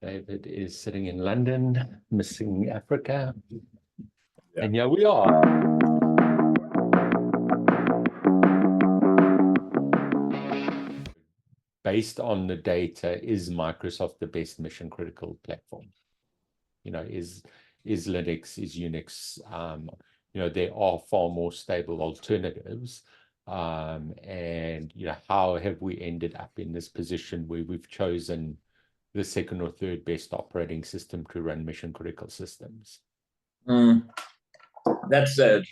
David is sitting in London, missing Africa. Yeah. And here we are. Based on the data, is Microsoft the best mission critical platform? You know, is Linux, is Unix, you know, there are far more stable alternatives. And, you know, how have we ended up in this position where we've chosen the second or third best operating system to run mission critical systems? That said,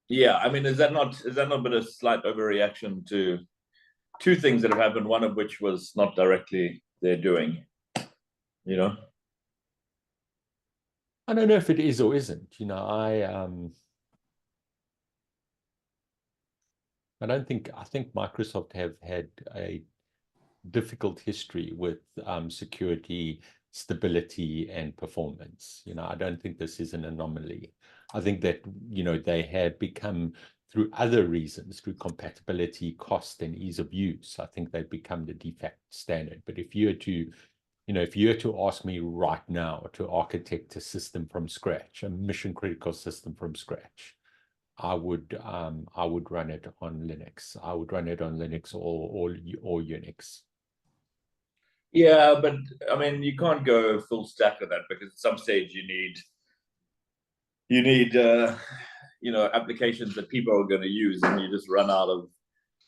yeah, I mean, is that not been a slight overreaction to two things that have happened, one of which was not directly their doing, you know? I don't know if it is or isn't. You know, I think Microsoft have had a difficult history with security, stability, and performance. You know, I don't think this is an anomaly. I think that, you know, they have become, through other reasons, through compatibility, cost, and ease of use, I think they've become the de facto standard. But if you were to, you know, if you were to ask me right now to architect a system from scratch, a mission critical system from scratch, I would run it on Linux. I would run it on Linux or Unix. Yeah, but I mean, you can't go full stack of that because at some stage you need you know, applications that people are going to use, and you just run out of,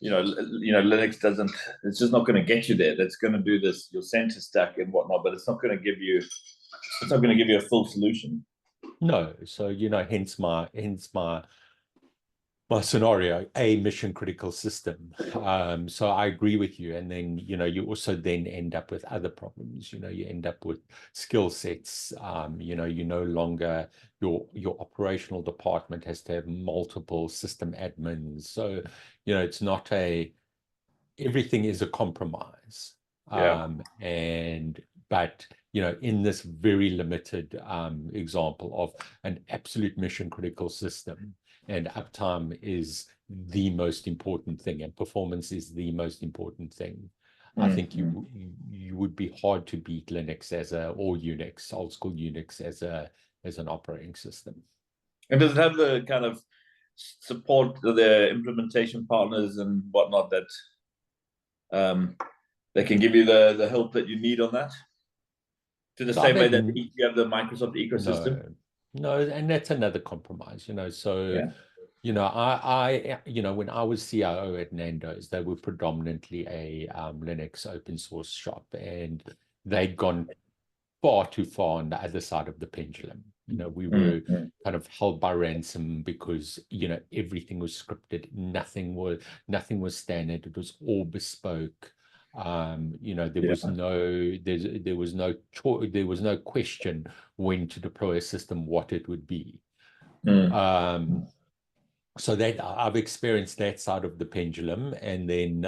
you know, Linux doesn't, it's just not going to get you there. That's going to do this, your center stack and whatnot, but it's not going to give you a full solution. No, so, you know, hence my scenario, a mission critical system. So I agree with you. And then, you know, you also then end up with other problems. You know, you end up with skill sets. You know, you no longer, your operational department has to have multiple system admins. So, you know, it's not everything is a compromise. Yeah. But, you know, in this very limited example of an absolute mission critical system, and uptime is the most important thing, and performance is the most important thing. I think you would be hard to beat Linux or Unix, old school Unix as an operating system. And does it have the kind of support of their implementation partners and whatnot that they can give you the help that you need on that? To the same way that you have the Microsoft ecosystem? No, and that's another compromise, you know. So, yeah. You know, I you know, when I was CIO at Nando's, they were predominantly a Linux open source shop, and they'd gone far too far on the other side of the pendulum. You know, we were kind of held by ransom because, you know, everything was scripted, nothing was standard, it was all bespoke. You know, there was no question when to deploy a system, what it would be. So that I've experienced that side of the pendulum. And then,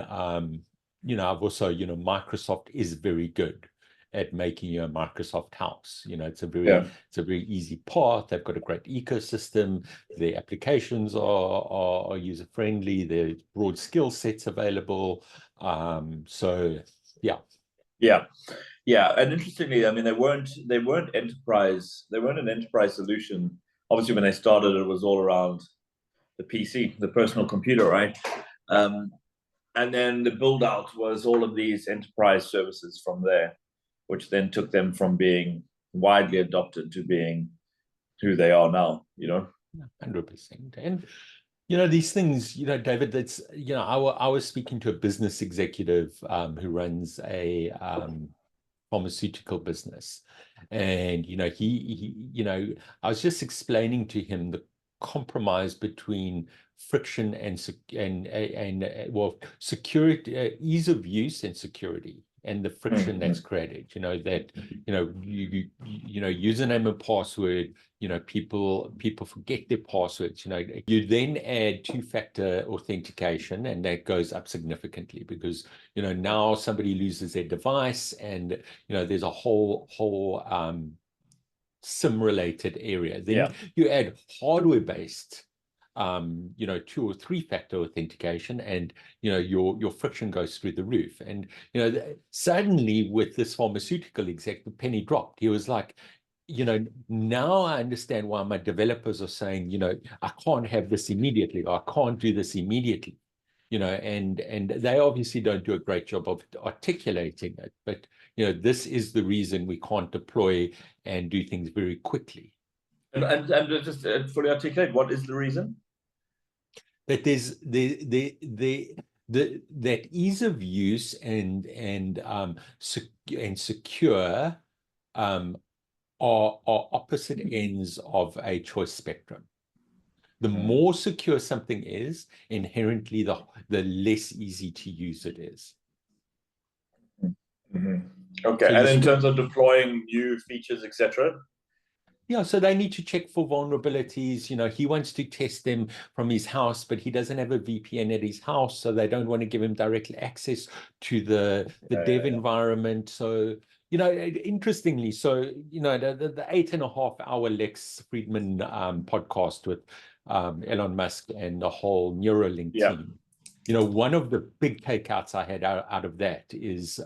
you know, I've also, you know, Microsoft is very good at making you a Microsoft house. You know, it's a very easy path. They've got a great ecosystem. Their applications are user friendly. There's broad skill sets available. So yeah. And interestingly, I mean, they weren't enterprise. They weren't an enterprise solution. Obviously, when they started, it was all around the PC, the personal computer, right? And then the build out was all of these enterprise services from there, which then took them from being widely adopted to being who they are now, you know? 100%. And, you know, these things, you know, David, that's, you know, I was speaking to a business executive who runs a pharmaceutical business. And, you know, he, you know, I was just explaining to him the compromise between friction and security, ease of use and security, and the friction that's created. You know, that, you know, you know, username and password, you know, people forget their passwords. You know, you then add two-factor authentication, and that goes up significantly because, you know, now somebody loses their device, and, you know, there's a whole SIM related area. Then you add hardware based you know, 2 or 3 factor authentication, and, you know, your friction goes through the roof. And, you know, suddenly with this pharmaceutical exec, the penny dropped. He was like, you know, now I understand why my developers are saying, you know, I can't have this immediately, or I can't do this immediately. You know, and they obviously don't do a great job of articulating it, but, you know, this is the reason we can't deploy and do things very quickly. And just fully articulate, what is the reason? That there's that ease of use and secure are opposite ends of a choice spectrum. The more secure something is, inherently the less easy to use it is. Okay, so and in terms of deploying new features, etc. Yeah, so they need to check for vulnerabilities. You know, he wants to test them from his house, but he doesn't have a VPN at his house, so they don't want to give him direct access to the dev environment. So, you know, interestingly, so, you know, the 8.5-hour Lex Friedman podcast with Elon Musk and the whole Neuralink team, you know, one of the big takeouts I had out of that is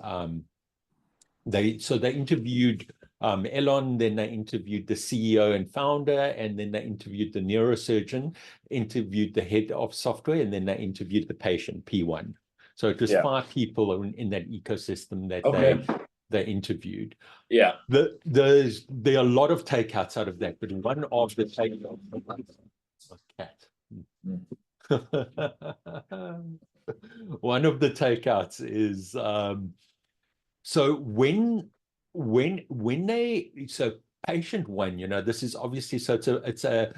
they interviewed Elon, then they interviewed the CEO and founder, and then they interviewed the neurosurgeon, interviewed the head of software, and then they interviewed the patient, P1. So it was 5 people in that ecosystem that they interviewed. Yeah. There are a lot of takeouts out of that, but one of the takeouts, one of the takeouts is so when patient 1, you know, this is obviously, so it's a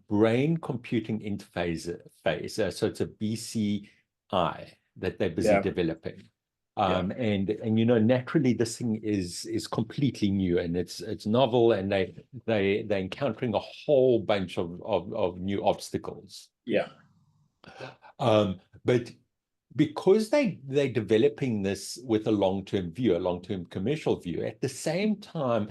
brain computing interface phase. So it's a BCI that they're busy developing. And you know, naturally this thing is completely new, and it's novel, and they're encountering a whole bunch of new obstacles. But because they're developing this with a long-term view, a long-term commercial view, at the same time,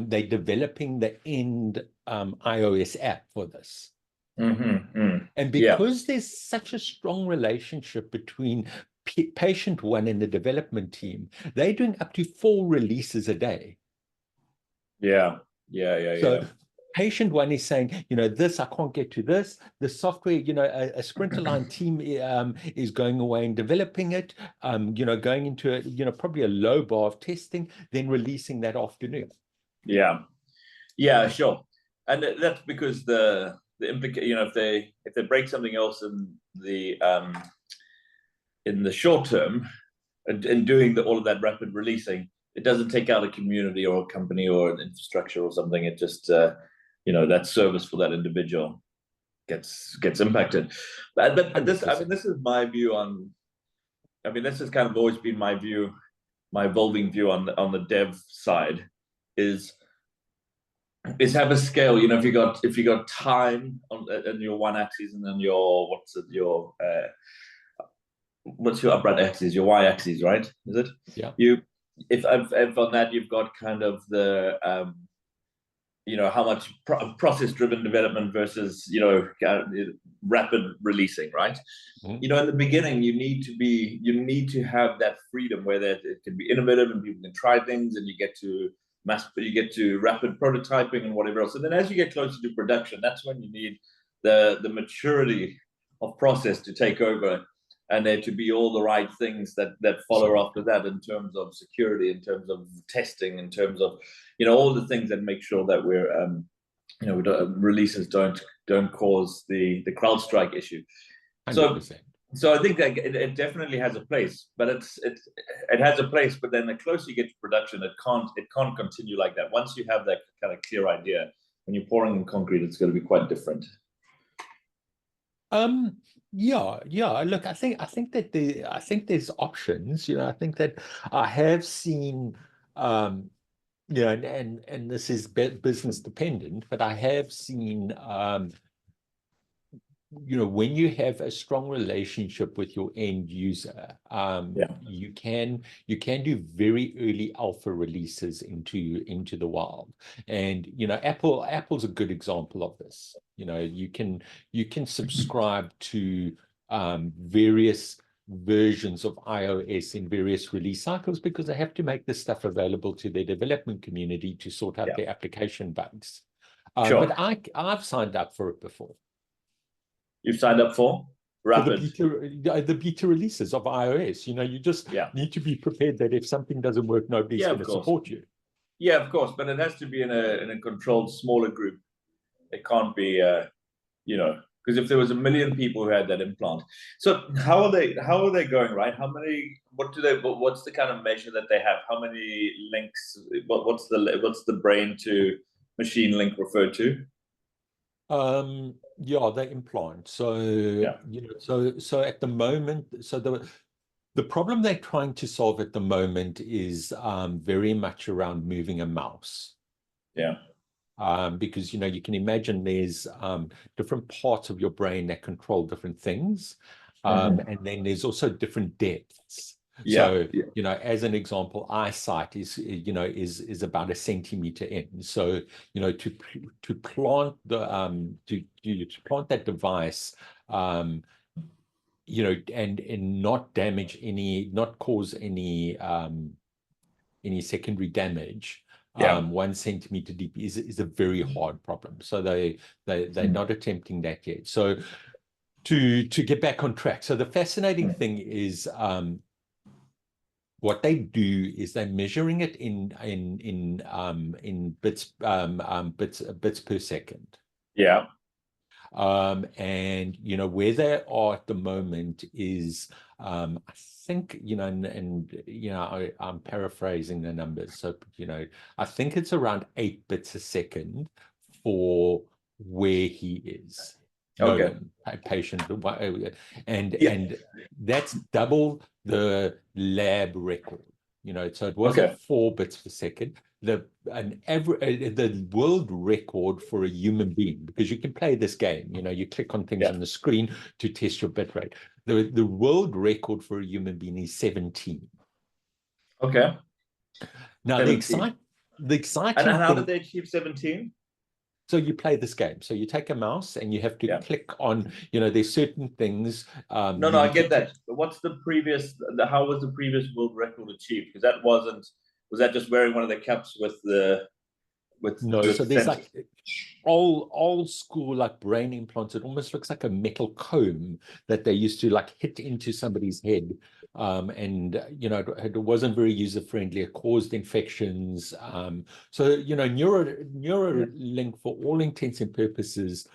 they're developing the end iOS app for this. And because there's such a strong relationship between patient 1 and the development team, they're doing up to 4 releases a day. So patient 1 is saying, you know, this, I can't get to this. The software, you know, a Sprinterline team is going away and developing it, you know, going into a, you know, probably a low bar of testing, then releasing that afternoon. Yeah, sure. And that's because the implication, you know, if they break something else in the short term, and doing all of that rapid releasing, it doesn't take out a community or a company or an infrastructure or something. It just you know, that service for that individual gets impacted. But this, I mean, this is my view on. I mean, this has kind of always been my view, my evolving view on the dev side, is have a scale. You know, if you got time on your one axis, and then your what's your upright axis, your y axis, right? Is it? Yeah. If on that you've got kind of the you know, how much process-driven development versus, you know, rapid releasing, right? You know, in the beginning, you need to have that freedom where it can be innovative and people can try things, and you get to rapid prototyping and whatever else. And then as you get closer to production, that's when you need the maturity of process to take over, and there to be all the right things that follow after that, in terms of security, in terms of testing, in terms of, you know, all the things that make sure that we're you know, releases don't cause the CrowdStrike issue. 100%. So I think that it definitely has a place, but it has a place. But then the closer you get to production, it can't continue like that. Once you have that kind of clear idea, when you're pouring in concrete, it's going to be quite different. Yeah. Look, I think that there's options. You know, I think that I have seen, you know, and this is business dependent, but I have seen, you know, when you have a strong relationship with your end user, you can do very early alpha releases into the wild. And, you know, Apple's a good example of this. You know, you can subscribe to various versions of iOS in various release cycles because they have to make this stuff available to their development community to sort out their application bugs. Sure. But I've signed up for it before. You've signed up for Rapid? The beta releases of iOS. You know, you just need to be prepared that if something doesn't work, nobody's going to support you. Yeah, of course, but it has to be in a controlled, smaller group. It can't be, you know, because if there was 1 million people who had that implant. So how are they going, right? How many? What's the kind of measure that they have? How many links? What's the brain to machine link referred to? Yeah, they implant. So you know, so at the moment, so the problem they're trying to solve at the moment is very much around moving a mouse. Yeah. Because, you know, you can imagine there's different parts of your brain that control different things. And then there's also different depths. So, you know, as an example, eyesight is about 1 centimeter in. So, you know, to plant to plant that device, you know, and not damage not cause any secondary damage. 1 centimeter deep is a very hard problem. So they're not attempting that yet. So to get back on track. So the fascinating thing is what they do is they're measuring it in bits per second. Yeah. And you know where they are at the moment is I think, you know, and you know, I'm paraphrasing the numbers, so you know, I think it's around 8 bits a second for where he is. Nolan, patient, and that's double the lab record. You know, so it was at 4 bits per second. The world record for a human being, because you can play this game, you know, you click on things on the screen to test your bit rate. The world record for a human being is 17. Okay. Now 17. the exciting and how did they achieve 17? So you play this game. So you take a mouse and you have to click on, you know, there's certain things. No, I get that. But what's the previous? How was the previous world record achieved? Because that wasn't. Was that just wearing one of the caps with the? So there's like old school like brain implants. It almost looks like a metal comb that they used to like hit into somebody's head. And you know, it wasn't very user friendly. It caused infections. So you know, Neuralink, for all intents and purposes,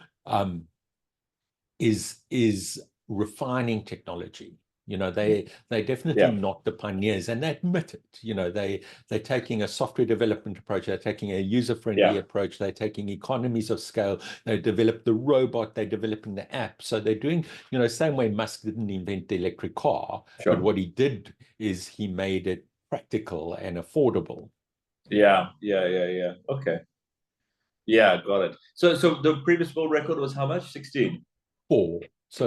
is refining technology. You know, they're definitely not the pioneers, and they admit it. You know, they're taking a software development approach. They're taking a user-friendly approach. They're taking economies of scale. They developed the robot. They're developing the app. So they're doing, you know, same way Musk didn't invent the electric car, but what he did is he made it practical and affordable. Yeah. Okay. Yeah, got it. So the previous world record was how much? 16. 4. So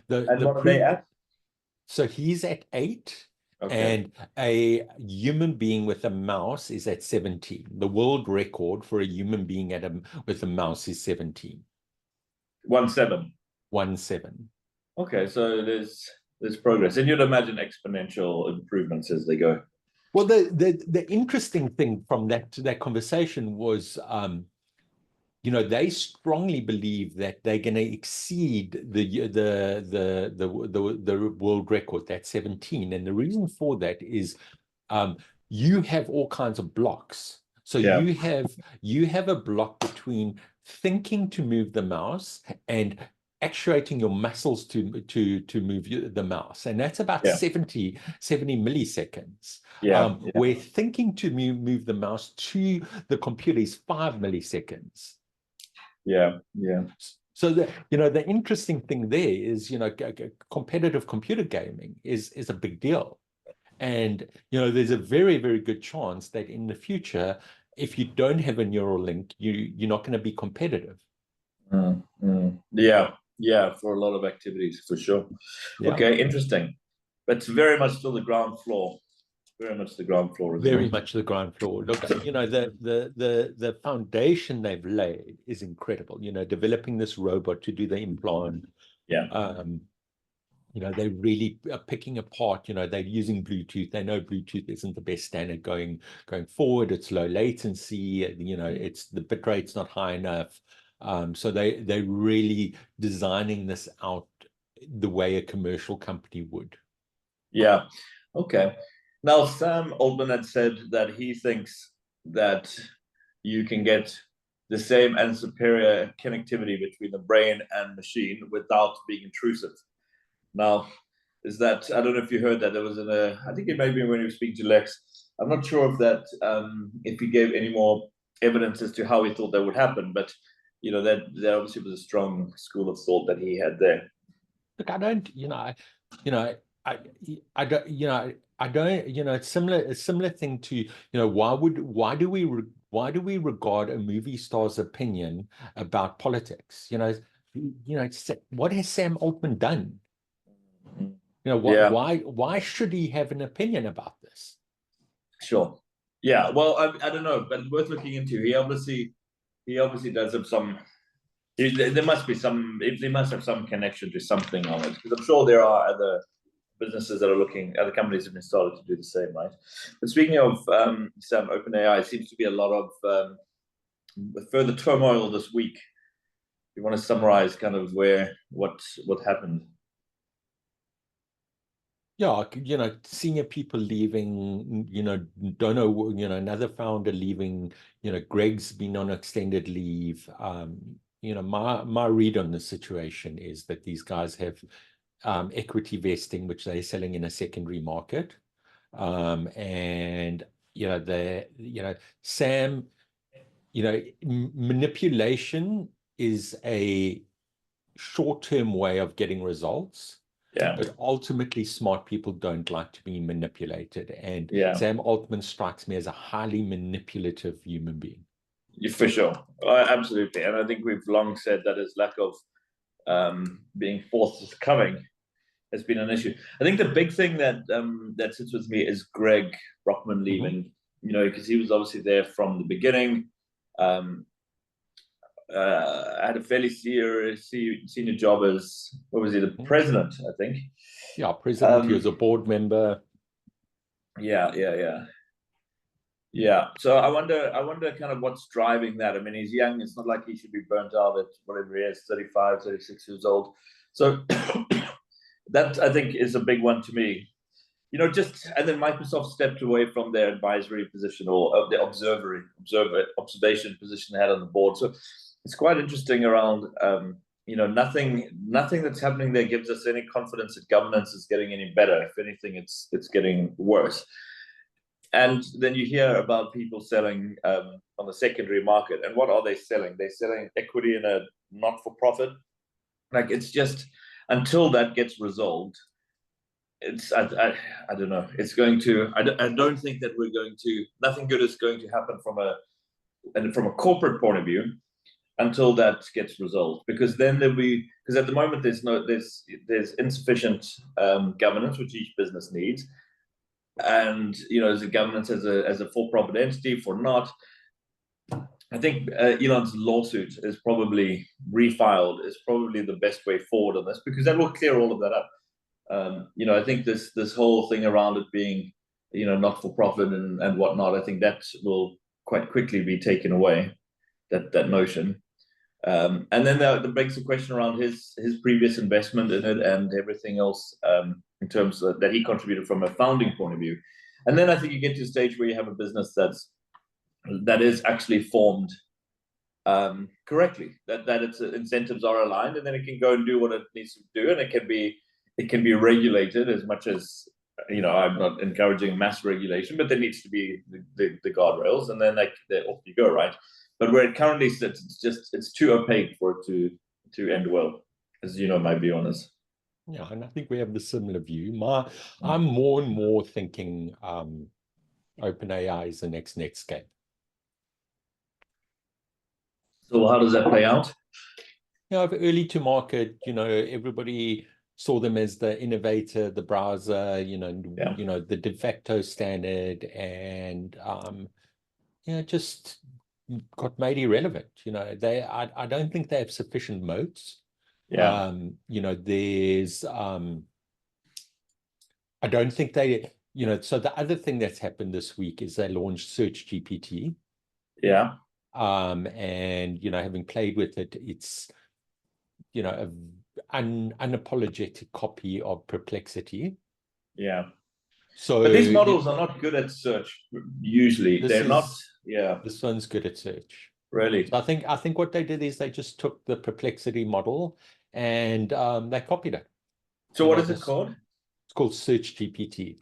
and what are they at? So he's at 8, and a human being with a mouse is at 17. The world record for a human being with a mouse is 17. 17. 17. Okay, so there's progress, and you'd imagine exponential improvements as they go. Well, the interesting thing from that conversation was, you know, they strongly believe that they're going to exceed the world record, that's 17. And the reason for that is you have all kinds of blocks. So you have a block between thinking to move the mouse and actuating your muscles to move the mouse, and that's about 70 milliseconds. Where thinking to move the mouse to the computer is 5 milliseconds. Yeah. So the interesting thing there is, you know, competitive computer gaming is a big deal, and you know, there's a very, very good chance that in the future, if you don't have a neural link, you're not going to be competitive. Yeah, for a lot of activities, for sure. Okay, interesting. But it's very much still the ground floor. Very much the ground floor. Very much the ground floor. Look, the foundation they've laid is incredible. Developing this robot to do the implant. Yeah. They really are picking apart. They're using Bluetooth. They know Bluetooth isn't the best standard going forward. It's low latency. It's the bit rate's not high enough. So they're really designing this out the way a commercial company would. Yeah. Okay. Now, Sam Altman had said that he thinks that you can get the same and superior connectivity between the brain and machine without being intrusive. Now, is that, I don't know if you heard that, there was I think it may be when he was speaking to Lex. I'm not sure if that, if he gave any more evidence as to how he thought that would happen, but, that obviously was a strong school of thought that he had there. Look, I don't, I don't, it's a similar thing to, why do we regard a movie star's opinion about politics? What has Sam Altman done? Why should he have an opinion about this? Sure. Yeah. Well, I don't know, but worth looking into. He obviously does have some. There must have some connection to something on it, because I'm sure there are other businesses that are looking, other companies have been started to do the same, right? But speaking of Sam, OpenAI, seems to be a lot of further turmoil this week. You want to summarize kind of what happened? Yeah, senior people leaving, don't know, another founder leaving, Greg's been on extended leave. My read on the situation is that these guys have equity vesting, which they're selling in a secondary market. And, Sam, manipulation is a short-term way of getting results. Yeah. But ultimately, smart people don't like to be manipulated. And Sam Altman strikes me as a highly manipulative human being. For sure. Absolutely. And I think we've long said that his lack of being forthcoming has been an issue. I think the big thing that sits with me is Greg Brockman leaving, because he was obviously there from the beginning. Had a fairly senior job as, what was he, the president, I think. Yeah, president. He was a board member. Yeah. So I wonder kind of what's driving that. I mean, he's young. It's not like he should be burnt out at whatever he is, 35, 36 years old. So that, I think, is a big one to me. And then Microsoft stepped away from their advisory position or the observation position they had on the board. So it's quite interesting around, nothing that's happening there gives us any confidence that governance is getting any better. If anything, it's getting worse. And then you hear about people selling on the secondary market. And what are they selling? They're selling equity in a not-for-profit. Like, it's just, until that gets resolved, I don't know. It's going to, I don't think that nothing good is going to happen from a corporate point of view until that gets resolved, because then because at the moment there's insufficient governance, which each business needs. And, as a governance as a for-profit entity for not, I think Elon's lawsuit is probably refiled, is probably the best way forward on this, because that will clear all of that up. I think this whole thing around it being, not for profit and whatnot, I think that will quite quickly be taken away, that notion. And then that begs the question around his previous investment in it and everything else, in terms of that he contributed from a founding point of view. And then I think you get to a stage where you have a business that is actually formed correctly, that its incentives are aligned, and then it can go and do what it needs to do, and it can be regulated as much as, I'm not encouraging mass regulation, but there needs to be the guardrails, and then off you go, right? But where it currently sits, it's too opaque for it to end well, as my view on this. Yeah, and I think we have the similar view. I'm more and more thinking OpenAI is the next Netscape. So how does that play out? Early to market, everybody saw them as the innovator, the browser, Yeah. the de facto standard, and just got made irrelevant. I don't think they have sufficient moats. Yeah. There's I don't think they, so the other thing that's happened this week is they launched Search GPT. Yeah. And having played with it, it's an unapologetic copy of Perplexity. Yeah. So But these models are not good at search usually. They're not. Yeah. This one's good at search. Really. So I think what they did is they just took the Perplexity model and they copied it. So what is it called? It's called Search GPT.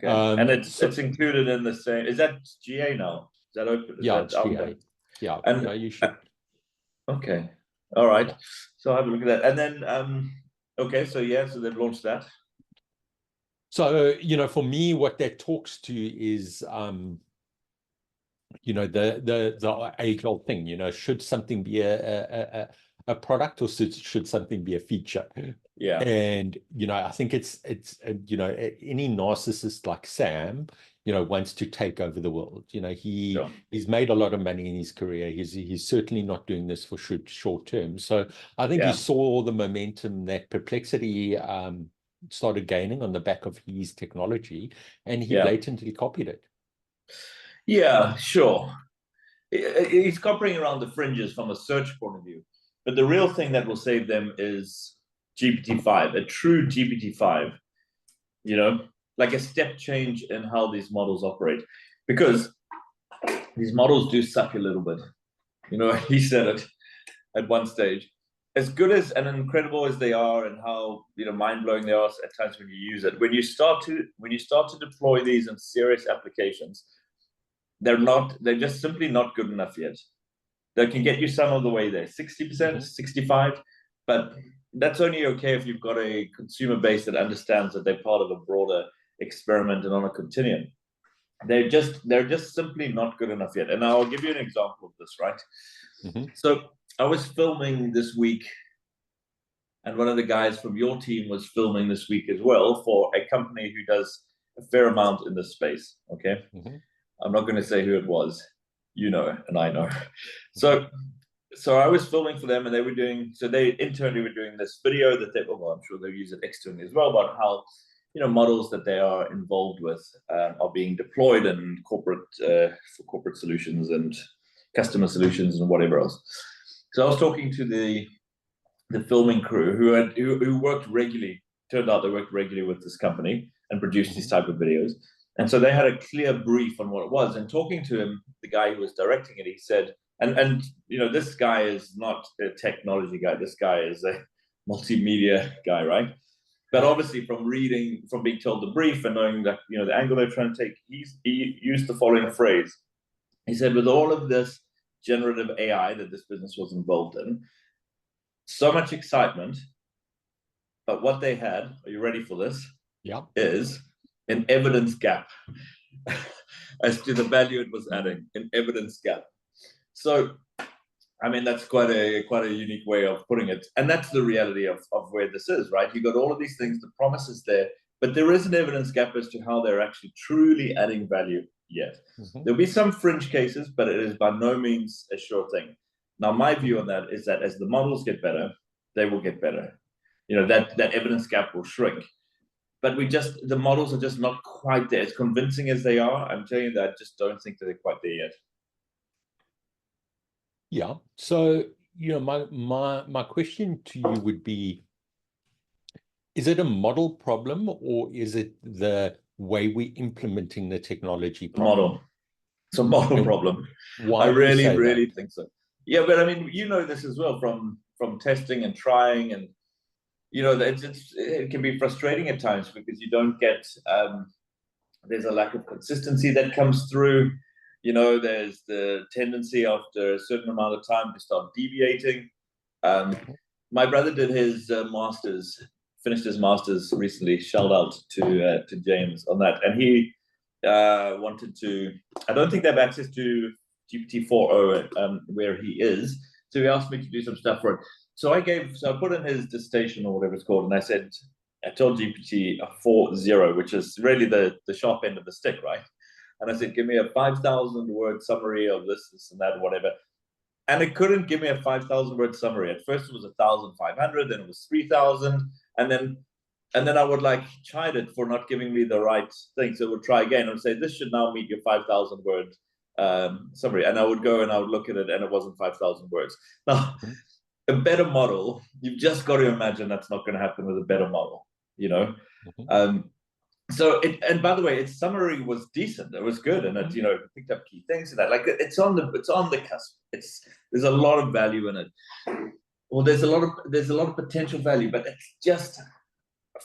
Okay. And it's included in the same. Is that GA now? Is that open? Yeah, it's GA. Yeah. And you should. Okay. All right. So I'll have a look at that. And then okay, so so they've launched that. So, for me, what that talks to is the age-old thing, should something be a product, or should something be a feature? Yeah. And I think it's any narcissist like Sam wants to take over the world. He's made a lot of money in his career. He's certainly not doing this for short term. So I think he saw the momentum that Perplexity started gaining on the back of his technology, and he blatantly copied it. Yeah, sure. He's copying around the fringes from a search point of view. But the real thing that will save them is GPT-5, a true GPT-5, like a step change in how these models operate. Because these models do suck a little bit. He said it at one stage. As good as and incredible as they are, and how mind-blowing they are at times when you use it, when you start to deploy these in serious applications, they're just simply not good enough yet. They can get you some of the way there, 60%, 65%, but that's only okay if you've got a consumer base that understands that they're part of a broader experiment and on a continuum. They're just simply not good enough yet. And I'll give you an example of this, right? So I was filming this week, and one of the guys from your team was filming this week as well for a company who does a fair amount in this space. Okay. I'm not going to say who it was, and I know. So I was filming for them, and they internally were doing this video that I'm sure they'll use it externally as well, about how, models that they are involved with are being deployed in for corporate solutions and customer solutions and whatever else. So I was talking to the filming crew who worked regularly. Turned out they worked regularly with this company and produced these type of videos. And so they had a clear brief on what it was. And talking to him, the guy who was directing it, he said, and this guy is not a technology guy. This guy is a multimedia guy, right? But obviously from being told the brief and knowing that, the angle they're trying to take, he used the following phrase. He said, with all of this generative AI that this business was involved in, so much excitement, but what they had, are you ready for this? Yeah. Is an evidence gap as to the value it was adding, an evidence gap. So, I mean, that's quite a unique way of putting it. And that's the reality of where this is, right? You got all of these things, the promise is there, but there is an evidence gap as to how they're actually truly adding value yet. There'll be some fringe cases, but it is by no means a sure thing. Now, my view on that is that as the models get better, they will get better. That evidence gap will shrink. But the models are just not quite there. As convincing as they are, I'm telling you that I just don't think that they're quite there yet. Yeah. So, my question to you would be, is it a model problem, or is it the way we're implementing the technology problem? Model. It's a model problem. Why I really think so. Yeah, but I mean, this as well from testing and trying, and it can be frustrating at times because you don't get there's a lack of consistency that comes through. There's the tendency after a certain amount of time to start deviating. My brother did his master's, finished his master's recently. Shout out to James on that, and he wanted to. I don't think they have access to GPT 4.0 where he is, so he asked me to do some stuff for it. So I put in his dissertation or whatever it's called, and I told GPT a 4.0, which is really the sharp end of the stick, right? And I said, give me a 5,000 word summary of this and that, whatever. And it couldn't give me a 5,000 word summary. At first it was 1,500, then it was 3,000, and then I would like chide it for not giving me the right thing. So it would try again and say, this should now meet your 5,000 word summary. And I would go and I would look at it, and it wasn't 5,000 words. Now, a better model, you've just got to imagine that's not going to happen with a better model, you know? So and by the way, its summary was decent. It was good, and it picked up key things and that. Like it's on the cusp. There's a lot of value in it. Well, there's a lot of potential value, but it's just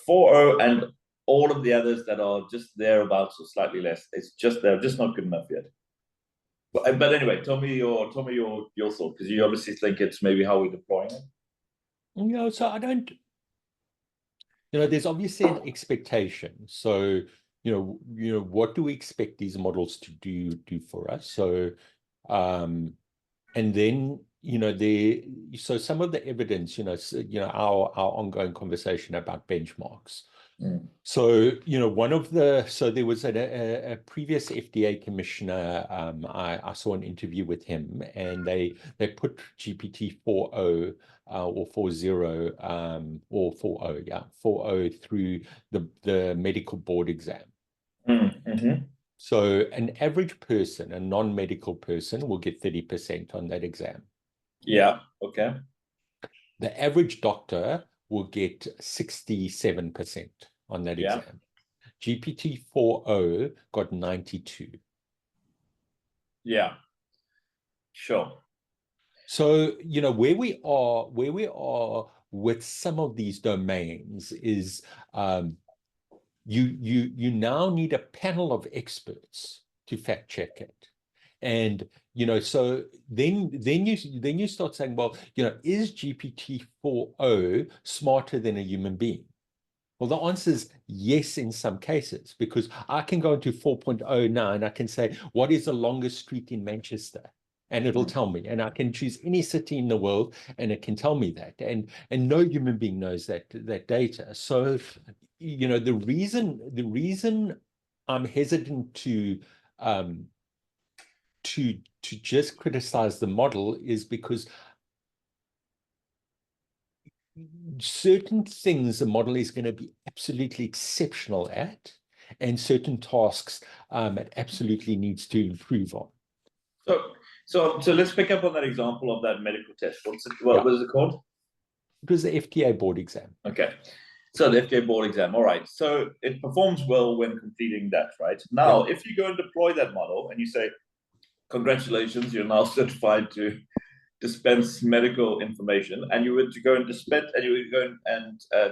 4.0 and all of the others that are just thereabouts or slightly less. They're just not good enough yet. But anyway, tell me your thought, because you obviously think it's maybe how we're deploying it. So I don't. There's obviously an expectation. So, what do we expect these models to do for us? So, and then, so some of the evidence, our ongoing conversation about benchmarks. So, there was a previous FDA commissioner, I saw an interview with him, and they put GPT 4.0 or 4.0 or 4.0, 4.0 through the medical board exam. So an average person, a non-medical person, will get 30% on that exam. Yeah, okay. The average doctor will get 67% on that exam. GPT 4.0 got 92. Yeah, sure. So, where we are with some of these domains is you now need a panel of experts to fact check it. And so then you start saying, well, is GPT 4.0 smarter than a human being? Well, the answer is yes in some cases, because I can go into 4.0 now and I can say, what is the longest street in Manchester? And it'll tell me, and I can choose any city in the world and it can tell me that. And no human being knows that data. So, the reason I'm hesitant to just criticize the model is because certain things the model is going to be absolutely exceptional at, and certain tasks it absolutely needs to improve on. So let's pick up on that example of that medical test. What was it called? It was the FDA board exam. Okay. So the FDA board exam. All right. So it performs well when completing that, right? Now, if you go and deploy that model and you say, congratulations, you're now certified to dispense medical information, and you would go and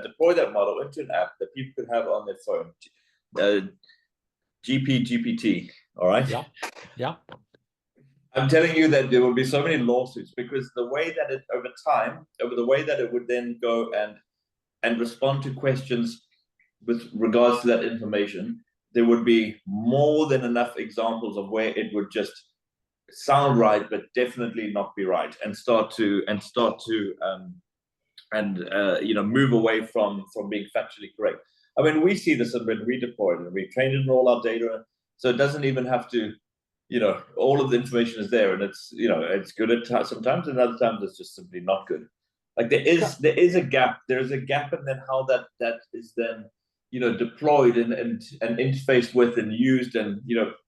deploy that model into an app that people could have on their phone, GPT, all right? Yeah. I'm telling you that there will be so many lawsuits, because the way that it the way that it would then go and respond to questions with regards to that information, there would be more than enough examples of where it would just sound right, but definitely not be right, and start to move away from being factually correct. I mean, we see this when we deploy it, and we train it in all our data, so it doesn't even have to, all of the information is there, and it's good at sometimes, and other times it's just simply not good. Like there is a gap. There is a gap, and then how that is then deployed and interfaced with and used, and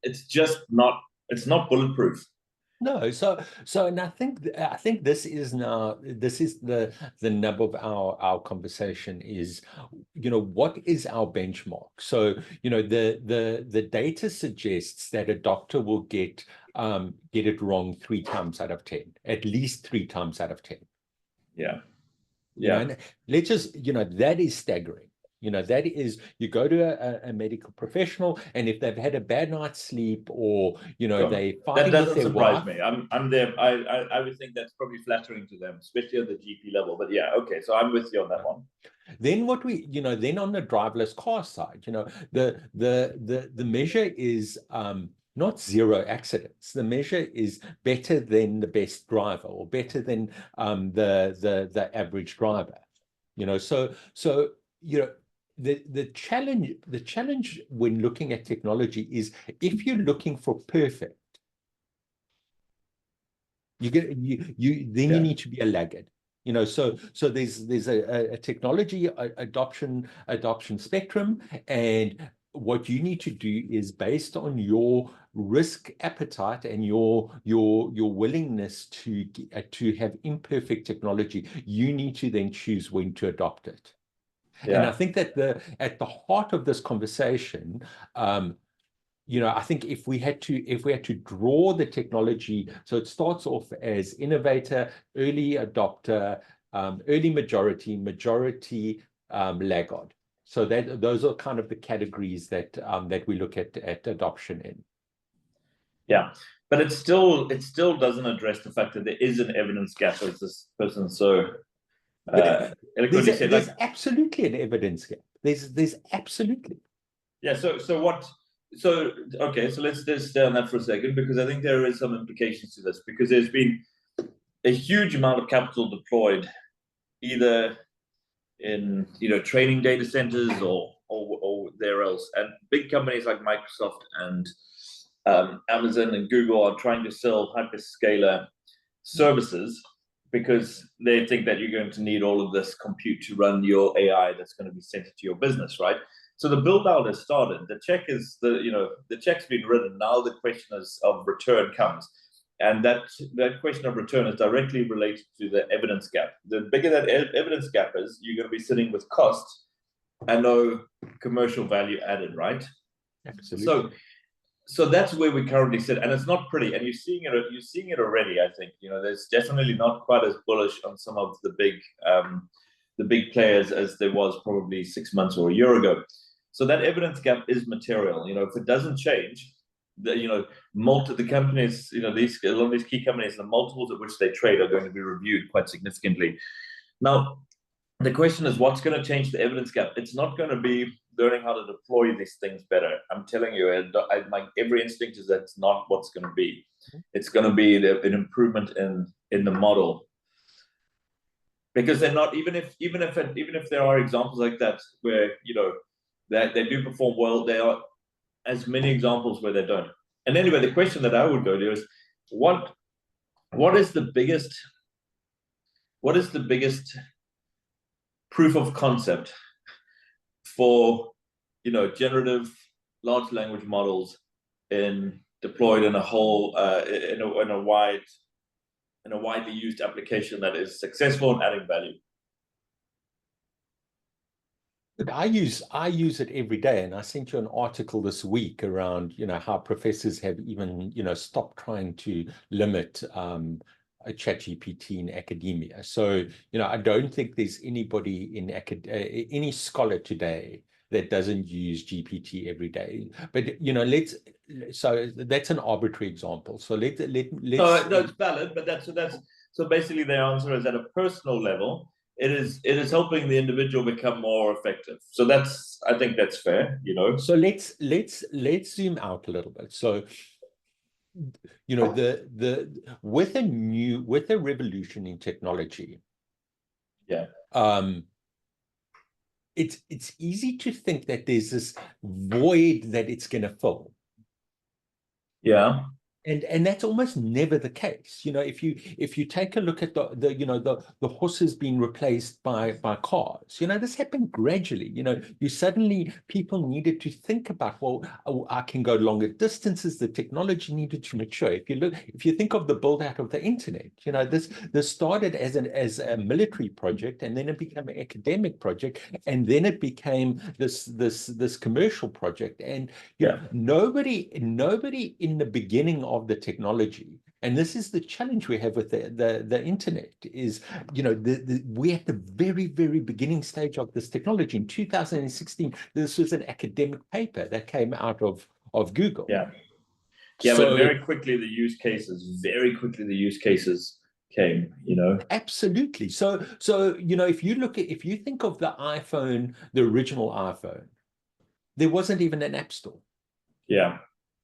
it's not bulletproof. No, so and I think this is the nub of our conversation is, what is our benchmark? So, the data suggests that a doctor will get it wrong 3 times out of 10, at least 3 times out of 10. Yeah. And let's just, that is staggering. That is, you go to a medical professional, and if they've had a bad night's sleep, or they fighting that with their surprise wife, me. I'm there. I would think that's probably flattering to them, especially at the GP level. But yeah, okay. So I'm with you on that one. Then what then on the driverless car side, the measure is not zero accidents. The measure is better than the best driver, or better than the average driver. So the challenge when looking at technology is, if you're looking for perfect, then you need to be a laggard. So there's a technology adoption spectrum, and what you need to do is, based on your risk appetite and your willingness to have imperfect technology, you need to then choose when to adopt it. And I think that at the heart of this conversation, I think if we had to draw the technology, so it starts off as innovator, early adopter, early majority, laggard. So those are kind of the categories that we look at adoption in. Yeah, but it still doesn't address the fact that there is an evidence gap, as this person so eloquently said. There's absolutely an evidence gap. There's absolutely. Yeah. So okay, so let's stay on that for a second, because I think there is some implications to this, because there's been a huge amount of capital deployed, either in training data centers or there else, and big companies like Microsoft and Amazon and Google are trying to sell hyperscaler services, because they think that you're going to need all of this compute to run your AI that's going to be sent to your business, right? So the build out has started. The check's been written. Now the question of return comes, and that question of return is directly related to the evidence gap. The bigger that evidence gap is, you're going to be sitting with cost and no commercial value added, right? Absolutely. So that's where we currently sit, and it's not pretty. And you're seeing it already. I think there's definitely not quite as bullish on some of the big players as there was probably 6 months or a year ago. So that evidence gap is material. If it doesn't change, the companies, a lot of these key companies, the multiples at which they trade are going to be reviewed quite significantly. Now, the question is, what's going to change the evidence gap? It's not going to be learning how to deploy these things better. I'm telling you, my every instinct is that's not what's going to be. It's going to be an improvement in the model. Because they're not, even if there are examples like that where that they do perform well, there are as many examples where they don't. And anyway, the question that I would go to is, what is the biggest proof of concept for generative large language models deployed in a whole in a widely used application that is successful and adding value? I use it every day, and I sent you an article this week around how professors have even stopped trying to limit a ChatGPT in academia. So I don't think there's anybody in any scholar today that doesn't use GPT every day. But so that's an arbitrary example. So let's no, it's valid, but that's so basically their answer is, at a personal level, it is helping the individual become more effective. So I think that's fair, So let's zoom out a little bit. So with a revolution in technology, it's easy to think that there's this void that it's going to fill. Yeah. And that's almost never the case. If you take a look at the horses being replaced by cars, this happened gradually. You suddenly, people needed to think about, well, I can go longer distances. The technology needed to mature. If you think of the build out of the internet, this started as a military project, and then it became an academic project, and then it became this commercial project. And nobody in the beginning of the technology, and this is the challenge we have with the internet, is we're at the very, very beginning stage of this technology. In 2016, this was an academic paper that came out of Google. But very quickly the use cases came, Absolutely. So if you think of the iPhone, the original iPhone, there wasn't even an app store.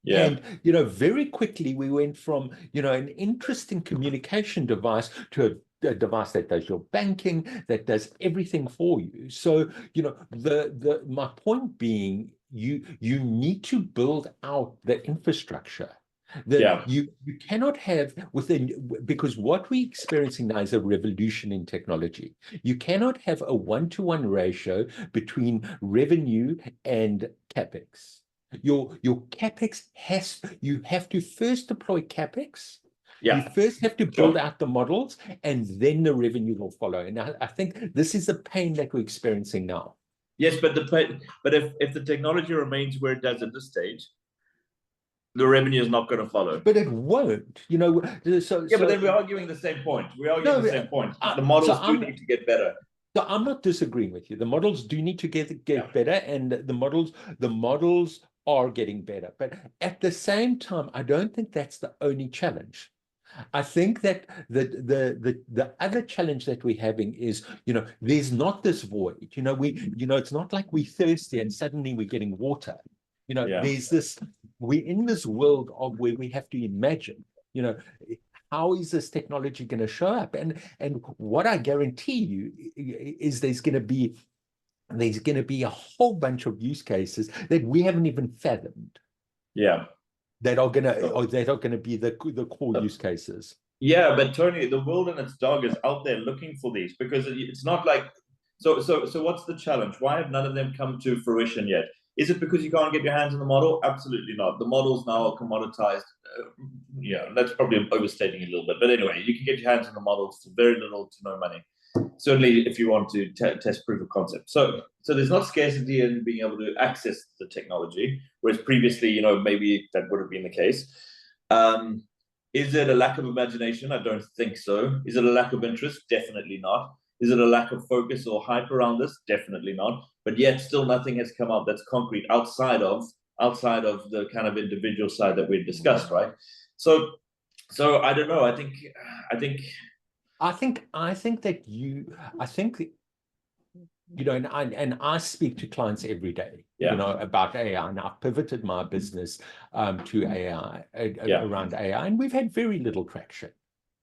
Yeah. And, very quickly we went from, an interesting communication device to a device that does your banking, that does everything for you. So, my point being, you need to build out the infrastructure. Yeah. You cannot have because what we're experiencing now is a revolution in technology. You cannot have a one-to-one ratio between revenue and capex. Your capex you have to first deploy capex. You Yeah. first have to build Sure. out the models, and then the revenue will follow. And I think this is the pain that we're experiencing now. Yes, but if the technology remains where it does at this stage, the revenue is not going to follow. But it won't, But then we're arguing the same point. We're arguing the same point. The models do need to get better. So I'm not disagreeing with you. The models do need to get better, and the models are getting better. But at the same time, I don't think that's the only challenge. I think that the other challenge that we're having is, there's not this void. It's not like we're thirsty and suddenly we're getting water. There's this, we're in this world of where we have to imagine, how is this technology going to show up? And what I guarantee you is there's going to be a whole bunch of use cases that we haven't even fathomed. Yeah. That are gonna be the core use cases. Yeah, but Tony, the world and its dog is out there looking for these, because it's not like so. What's the challenge? Why have none of them come to fruition yet? Is it because you can't get your hands on the model? Absolutely not. The models now are commoditized. Yeah, that's probably overstating a little bit, but anyway, you can get your hands on the models for very little to no money. Certainly, if you want to test proof of concept. So there's not scarcity in being able to access the technology, whereas previously, maybe that would have been the case. Is it a lack of imagination? I don't think so. Is it a lack of interest? Definitely not. Is it a lack of focus or hype around this? Definitely not. But yet, still nothing has come out that's concrete outside of the kind of individual side that we discussed, right? So I don't know. I think and I speak to clients every day, yeah. about AI, and I've pivoted my business to AI, around AI, and we've had very little traction.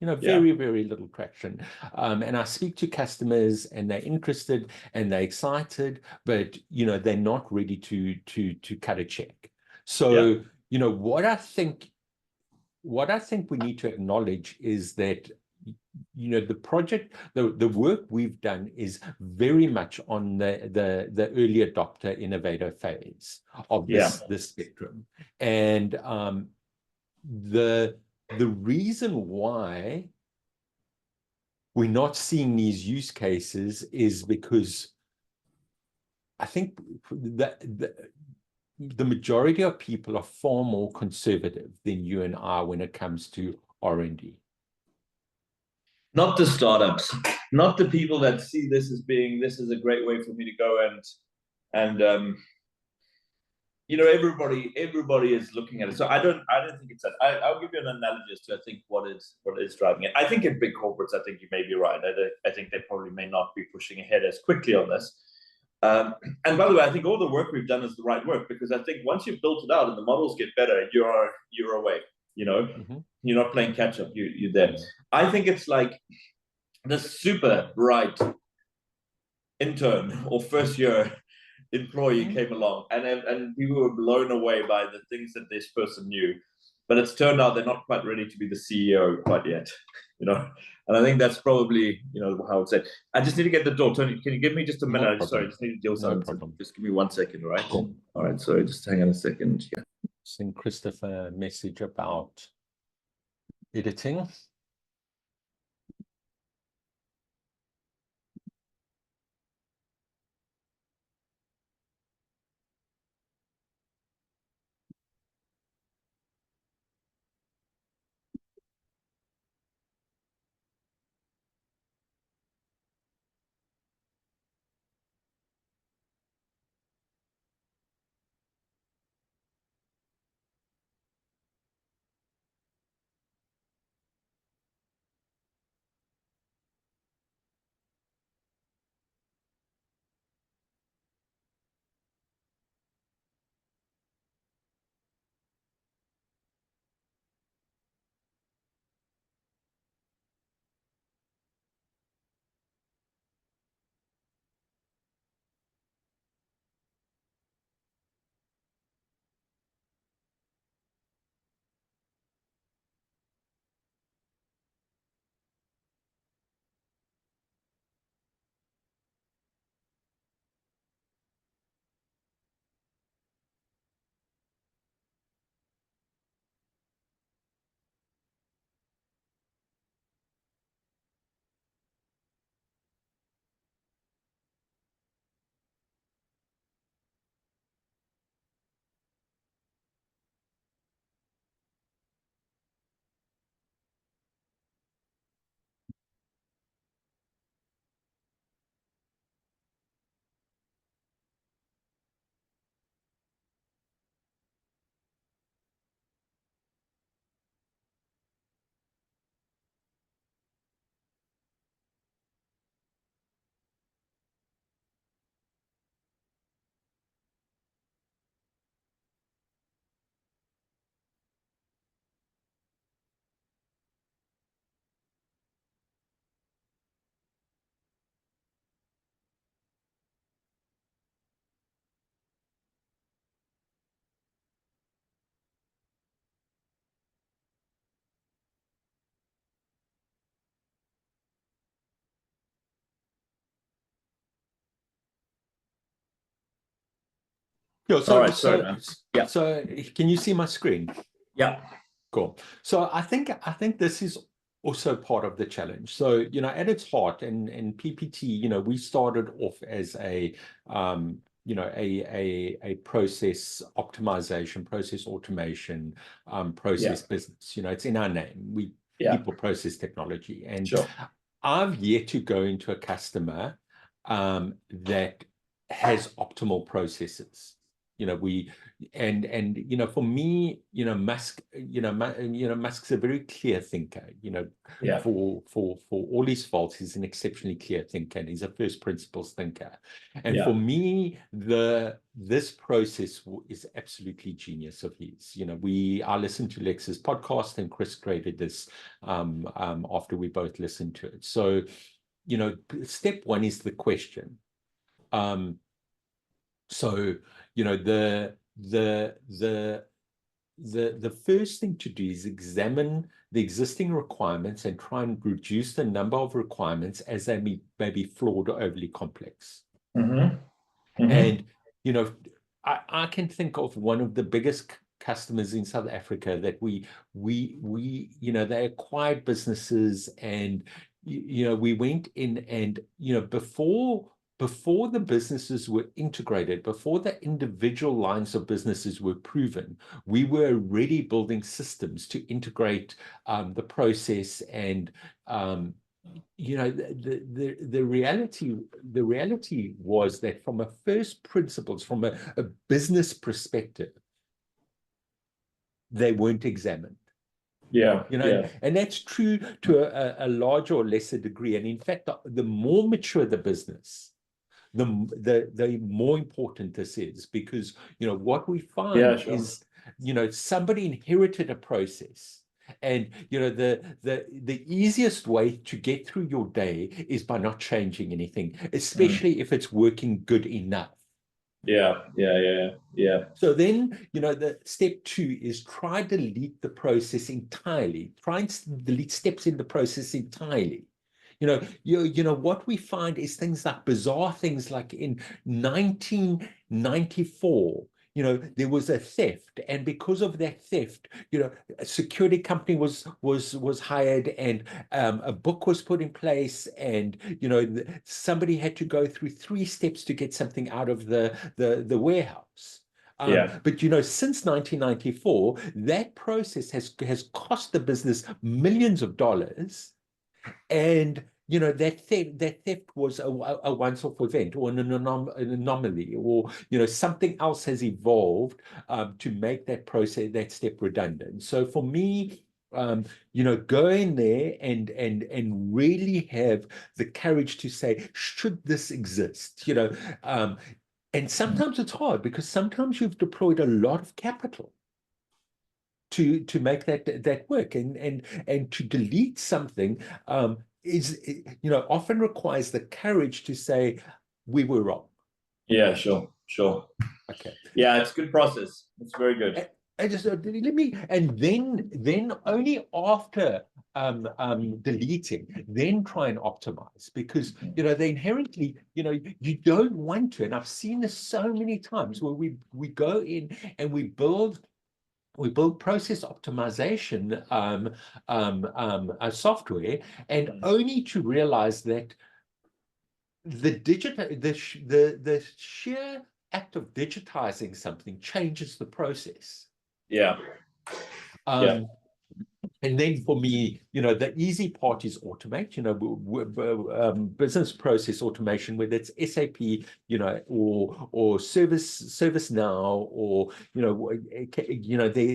Very, very little traction. And I speak to customers, and they're interested and they're excited, but they're not ready to cut a check. So, what I think we need to acknowledge is that the work we've done is very much on the early adopter innovator phase of this spectrum. And the reason why we're not seeing these use cases is because I think the majority of people are far more conservative than you and I when it comes to R&D. Not the startups, not the people that see this as being, this is a great way for me to go and everybody is looking at it. So I don't think it's that. I'll give you an analogy as to I think what is driving it. I think in big corporates, I think you may be right. I think they probably may not be pushing ahead as quickly on this. And by the way, I think all the work we've done is the right work, because I think once you've built it out and the models get better, you're away. You're not playing catch up. You're there. I think it's like the super bright intern or first year employee came along, and people were blown away by the things that this person knew, but it's turned out they're not quite ready to be the CEO quite yet. And I think that's probably how I would say. I just need to get the door. Tony, can you give me just a minute? Sorry, I just need to deal with something. Just give me 1 second, all right? Cool. All right, sorry, just hang on a second. Yeah. Send Christopher a message about editing. Yeah, All right, sorry, man. Yeah. So can you see my screen? Yeah. Cool. So I think this is also part of the challenge. So, at its heart, and PPT, we started off as a a process optimization, process automation, process business. It's in our name. People, process, technology. And Sure. I've yet to go into a customer that has optimal processes. For me, Musk's a very clear thinker. For all his faults, he's an exceptionally clear thinker, and he's a first principles thinker. And for me, this process is absolutely genius of his. I listened to Lex's podcast, and Chris created this after we both listened to it. So, step one is the question. So, the first thing to do is examine the existing requirements and try and reduce the number of requirements as they may be flawed or overly complex. Mm-hmm. Mm-hmm. And, I can think of one of the biggest customers in South Africa that they acquired businesses, and, we went in and, before the businesses were integrated, before the individual lines of businesses were proven, we were already building systems to integrate the process. And the reality was that from a first principles, from a business perspective, they weren't examined. And that's true to a larger or lesser degree. And in fact, the more mature the business, the more important this is, because what we find is somebody inherited a process, and the easiest way to get through your day is by not changing anything, especially if it's working good enough. So then, the step two is try to delete the process entirely. Try and delete steps in the process entirely. What we find is things like bizarre things like in 1994, there was a theft, and because of that theft, a security company was hired, and a book was put in place, and somebody had to go through 3 steps to get something out of the warehouse. But since 1994, that process has cost the business millions of dollars. And that theft was a once-off event, or an anomaly, or something else has evolved to make that process, that step, redundant. So for me, go in there and really have the courage to say, should this exist? And sometimes it's hard, because sometimes you've deployed a lot of capital to make that work, and to delete something is often requires the courage to say, we were wrong. Sure. Okay. It's a good process. It's very good. And just and then only after deleting, then try and optimize, because they inherently, you don't want to. And I've seen this so many times where we go in and we build process optimization software, and only to realize that the sheer act of digitizing something changes the process. And then for me, the easy part is automate, business process automation, whether it's SAP, or ServiceNow, or,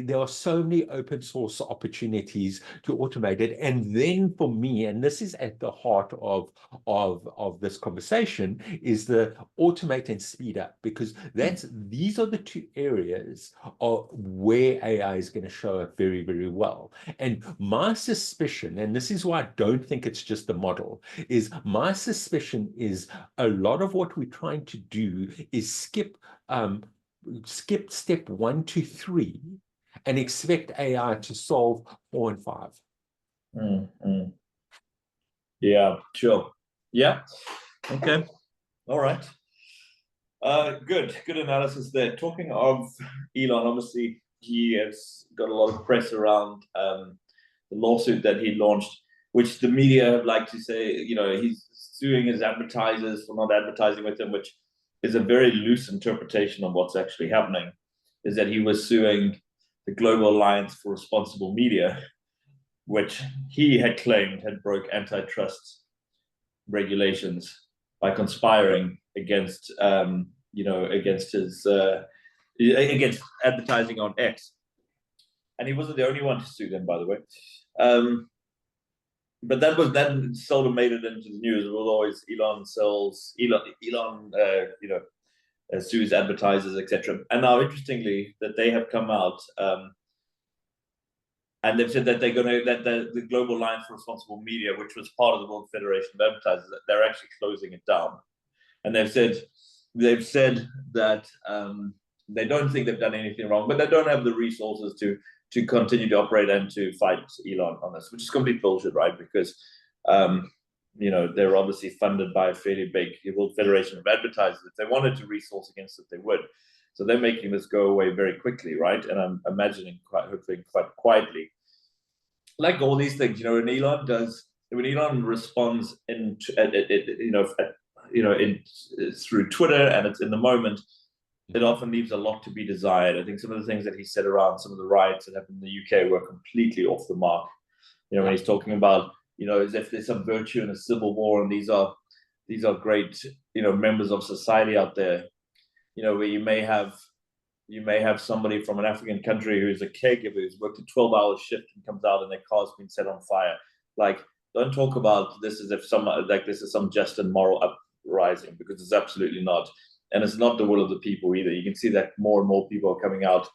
there are so many open source opportunities to automate it. And then for me, and this is at the heart of this conversation, is the automate and speed up, because these are the 2 areas where AI is going to show up very, very well. And my suspicion, and this is why I don't think it's just the model, is my suspicion is a lot of what we're trying to do is skip step 1 to 3 and expect AI to solve 4 and 5. Sure. Okay. All right. Good analysis there. Talking of Elon, obviously he has got a lot of press around the lawsuit that he launched, which the media have liked to say, he's suing his advertisers for not advertising with him, which is a very loose interpretation of what's actually happening. Is that he was suing the Global Alliance for Responsible Media, which he had claimed had broke antitrust regulations by conspiring against against his against advertising on X. And he wasn't the only one to sue them, by the way. But that seldom made it into the news. It was always Elon sues advertisers, etc. And now, interestingly, that they have come out and they've said that the Global Alliance for Responsible Media, which was part of the World Federation of Advertisers, that they're actually closing it down. And they've said that they don't think they've done anything wrong, but they don't have the resources to continue to operate and to fight Elon on this, which is complete bullshit, right? Because they're obviously funded by a fairly big World Federation of Advertisers. If they wanted to resource against it, they would. So they're making this go away very quickly, right? And I'm imagining hopefully quite quietly. Like all these things, when Elon responds through Twitter and it's in the moment, it often leaves a lot to be desired. I think some of the things that he said around some of the riots that happened in the UK were completely off the mark. When he's talking about, as if there's some virtue in a civil war, and these are great, members of society out there, where you may have somebody from an African country who's a caregiver who's worked a 12-hour shift and comes out and their car's been set on fire. Like, don't talk about this as if this is some just and moral uprising, because it's absolutely not. And it's not the will of the people either. You can see that more and more people are coming out,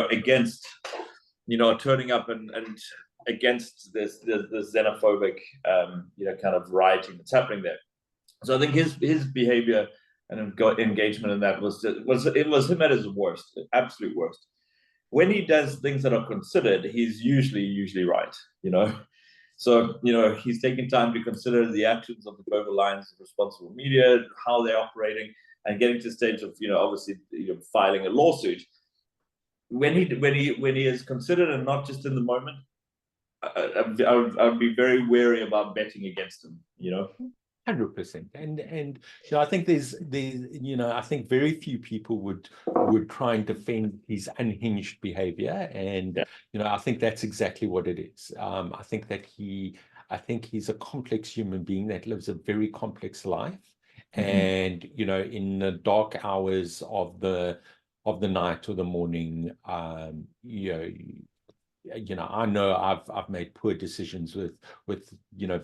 against, turning up and against this xenophobic, kind of rioting that's happening there. So I think his behavior and engagement in that was him at his worst, absolute worst. When he does things that are considered, he's usually right, So, he's taking time to consider the actions of the Global Alliance of Responsible Media, how they're operating, and getting to the stage of, obviously, filing a lawsuit. When he is considered and not just in the moment, I'd be very wary about betting against him, 100%. And I think I think very few people would try and defend his unhinged behavior, and I think that's exactly what it is. I think he's a complex human being that lives a very complex life, and in the dark hours of the night or the morning, I know I've made poor decisions with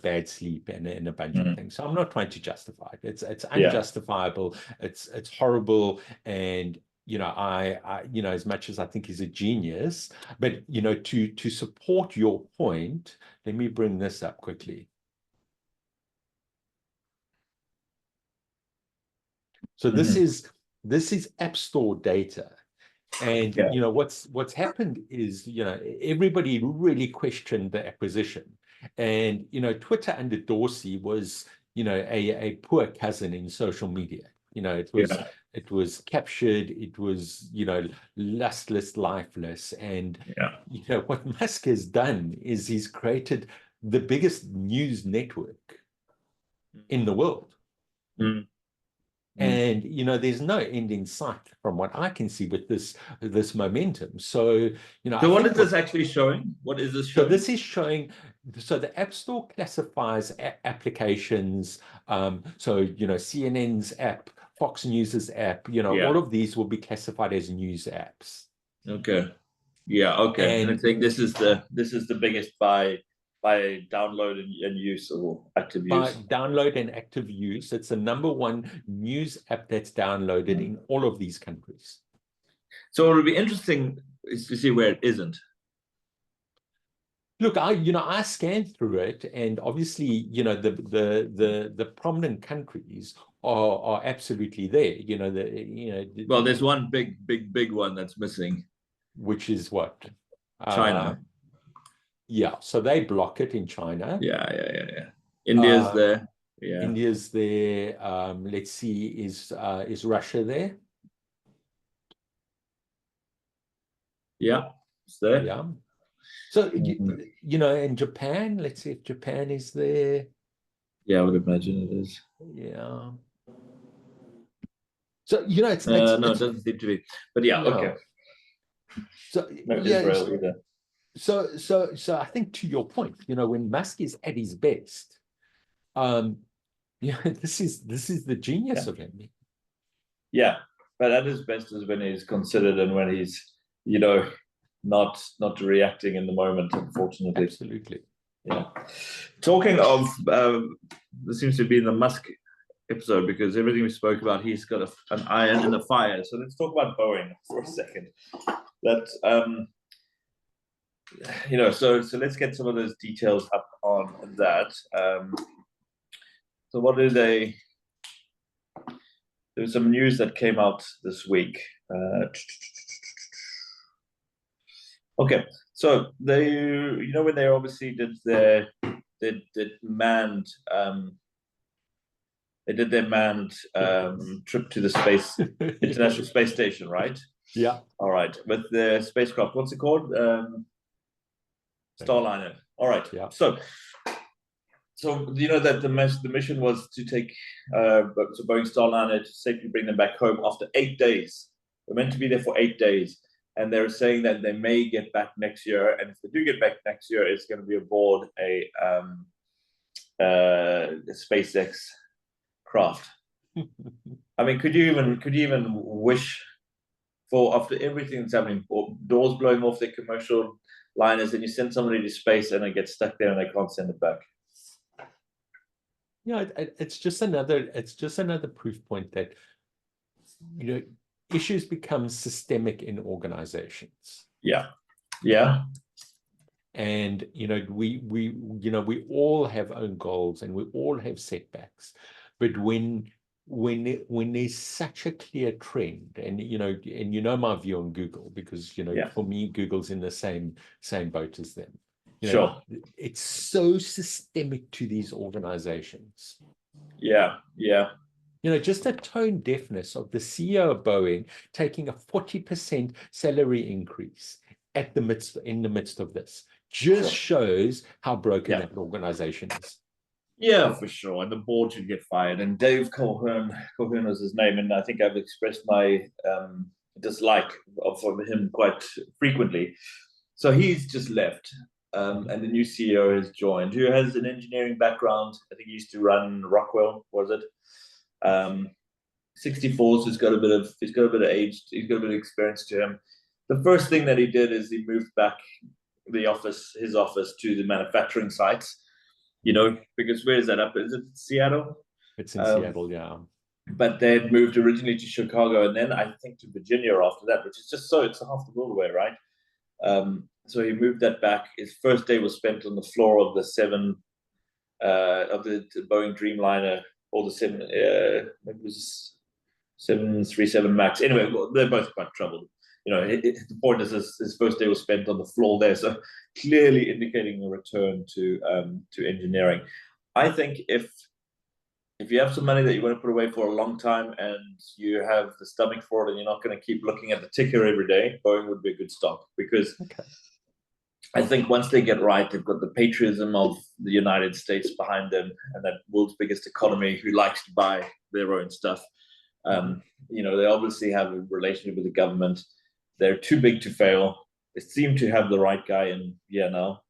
bad sleep and a bunch of things. So I'm not trying to justify it. It's unjustifiable. It's horrible. And I as much as I think he's a genius, but to support your point, let me bring this up quickly. So this is App Store data. And what's happened is everybody really questioned the acquisition, and Twitter under Dorsey was a poor cousin in social media. It was captured, it was lustless, lifeless, and what Musk has done is he's created the biggest news network in the world. And there's no end in sight from what I can see with this momentum. So so what is this actually showing? What is this showing? So this is showing. So the App Store classifies applications. So CNN's app, Fox News's app. All of these will be classified as news apps. Okay. Yeah. Okay. And I think this is the biggest by download and use or active use. By download and active use, it's the #1 news app that's downloaded in all of these countries. So it would be interesting is to see where it isn't. Look, I scanned through it, and obviously, the prominent countries are absolutely there. Well, there's one big one that's missing, which is what? China. Yeah, so they block it in China. Yeah. India's there. Yeah. India's there. Let's see, is Russia there? Yeah, it's there. Yeah. So, you know, in Japan, let's see if Japan is there. Yeah, I would imagine it is. Yeah. So, you know, no, it doesn't seem to be. But yeah, no. okay. So, No yeah, Israel either. So I think to your point, you know, when Musk is at his best, yeah, this is the genius of him. Yeah, but at his best is when he's considered and when he's, you know, not reacting in the moment, unfortunately. Absolutely. Yeah. Talking of, there seems to be in the Musk episode, because everything we spoke about, he's got an iron in the fire. So let's talk about Boeing for a second. That you know, so let's get some of those details up on that. So what do they? There was some news that came out this week. Okay, so they, you know, when they obviously did their manned they did their manned trip to the International Space Station, right? Yeah. All right, with the spacecraft. What's it called? Starliner. All right. Yeah. So you know that the mission was to take so Boeing Starliner to safely bring them back home after 8 days. They're meant to be there for 8 days, and they're saying that they may get back next year. And if they do get back next year, it's going to be aboard a SpaceX craft. I mean, could you even wish for, after everything that's happening, doors blowing off their commercial liners, and you send somebody to space and they get stuck there and they can't send it back? Yeah, it's just another proof point that, you know, issues become systemic in organizations. Yeah. Yeah. And, you know, we all have own goals and we all have setbacks. But when there's such a clear trend, and you know my view on Google, because, you know, for me, Google's in the same boat as them. You know, it's so systemic to these organizations. Yeah. Yeah. You know, just the tone deafness of the CEO of Boeing taking a 40% salary increase in the midst of this just shows how broken that organization is. Yeah, for sure. And the board should get fired. And Dave Colquhoun was his name, and I think I've expressed my dislike of him quite frequently. So he's just left, and the new CEO has joined, who has an engineering background. I think he used to run Rockwell, was it? 64, so he's got a bit of age, he's got a bit of experience to him. The first thing that he did is he moved back his office to the manufacturing sites. You know, because where is that up? Is it Seattle? It's in Seattle, yeah. But they had moved originally to Chicago, and then I think to Virginia after that, which is just it's half the world away, right? So he moved that back. His first day was spent on the floor of the Boeing Dreamliner, or the it was 737 Max. Anyway, they're both quite troubled. You know, the point is his first day was spent on the floor there, so clearly indicating a return to engineering. I think if you have some money that you want to put away for a long time and you have the stomach for it, and you're not going to keep looking at the ticker every day, Boeing would be a good stock, because I think once they get right, they've got the patriotism of the United States behind them, and that world's biggest economy who likes to buy their own stuff. You know, they obviously have a relationship with the government. They're too big to fail. They seem to have the right guy in now.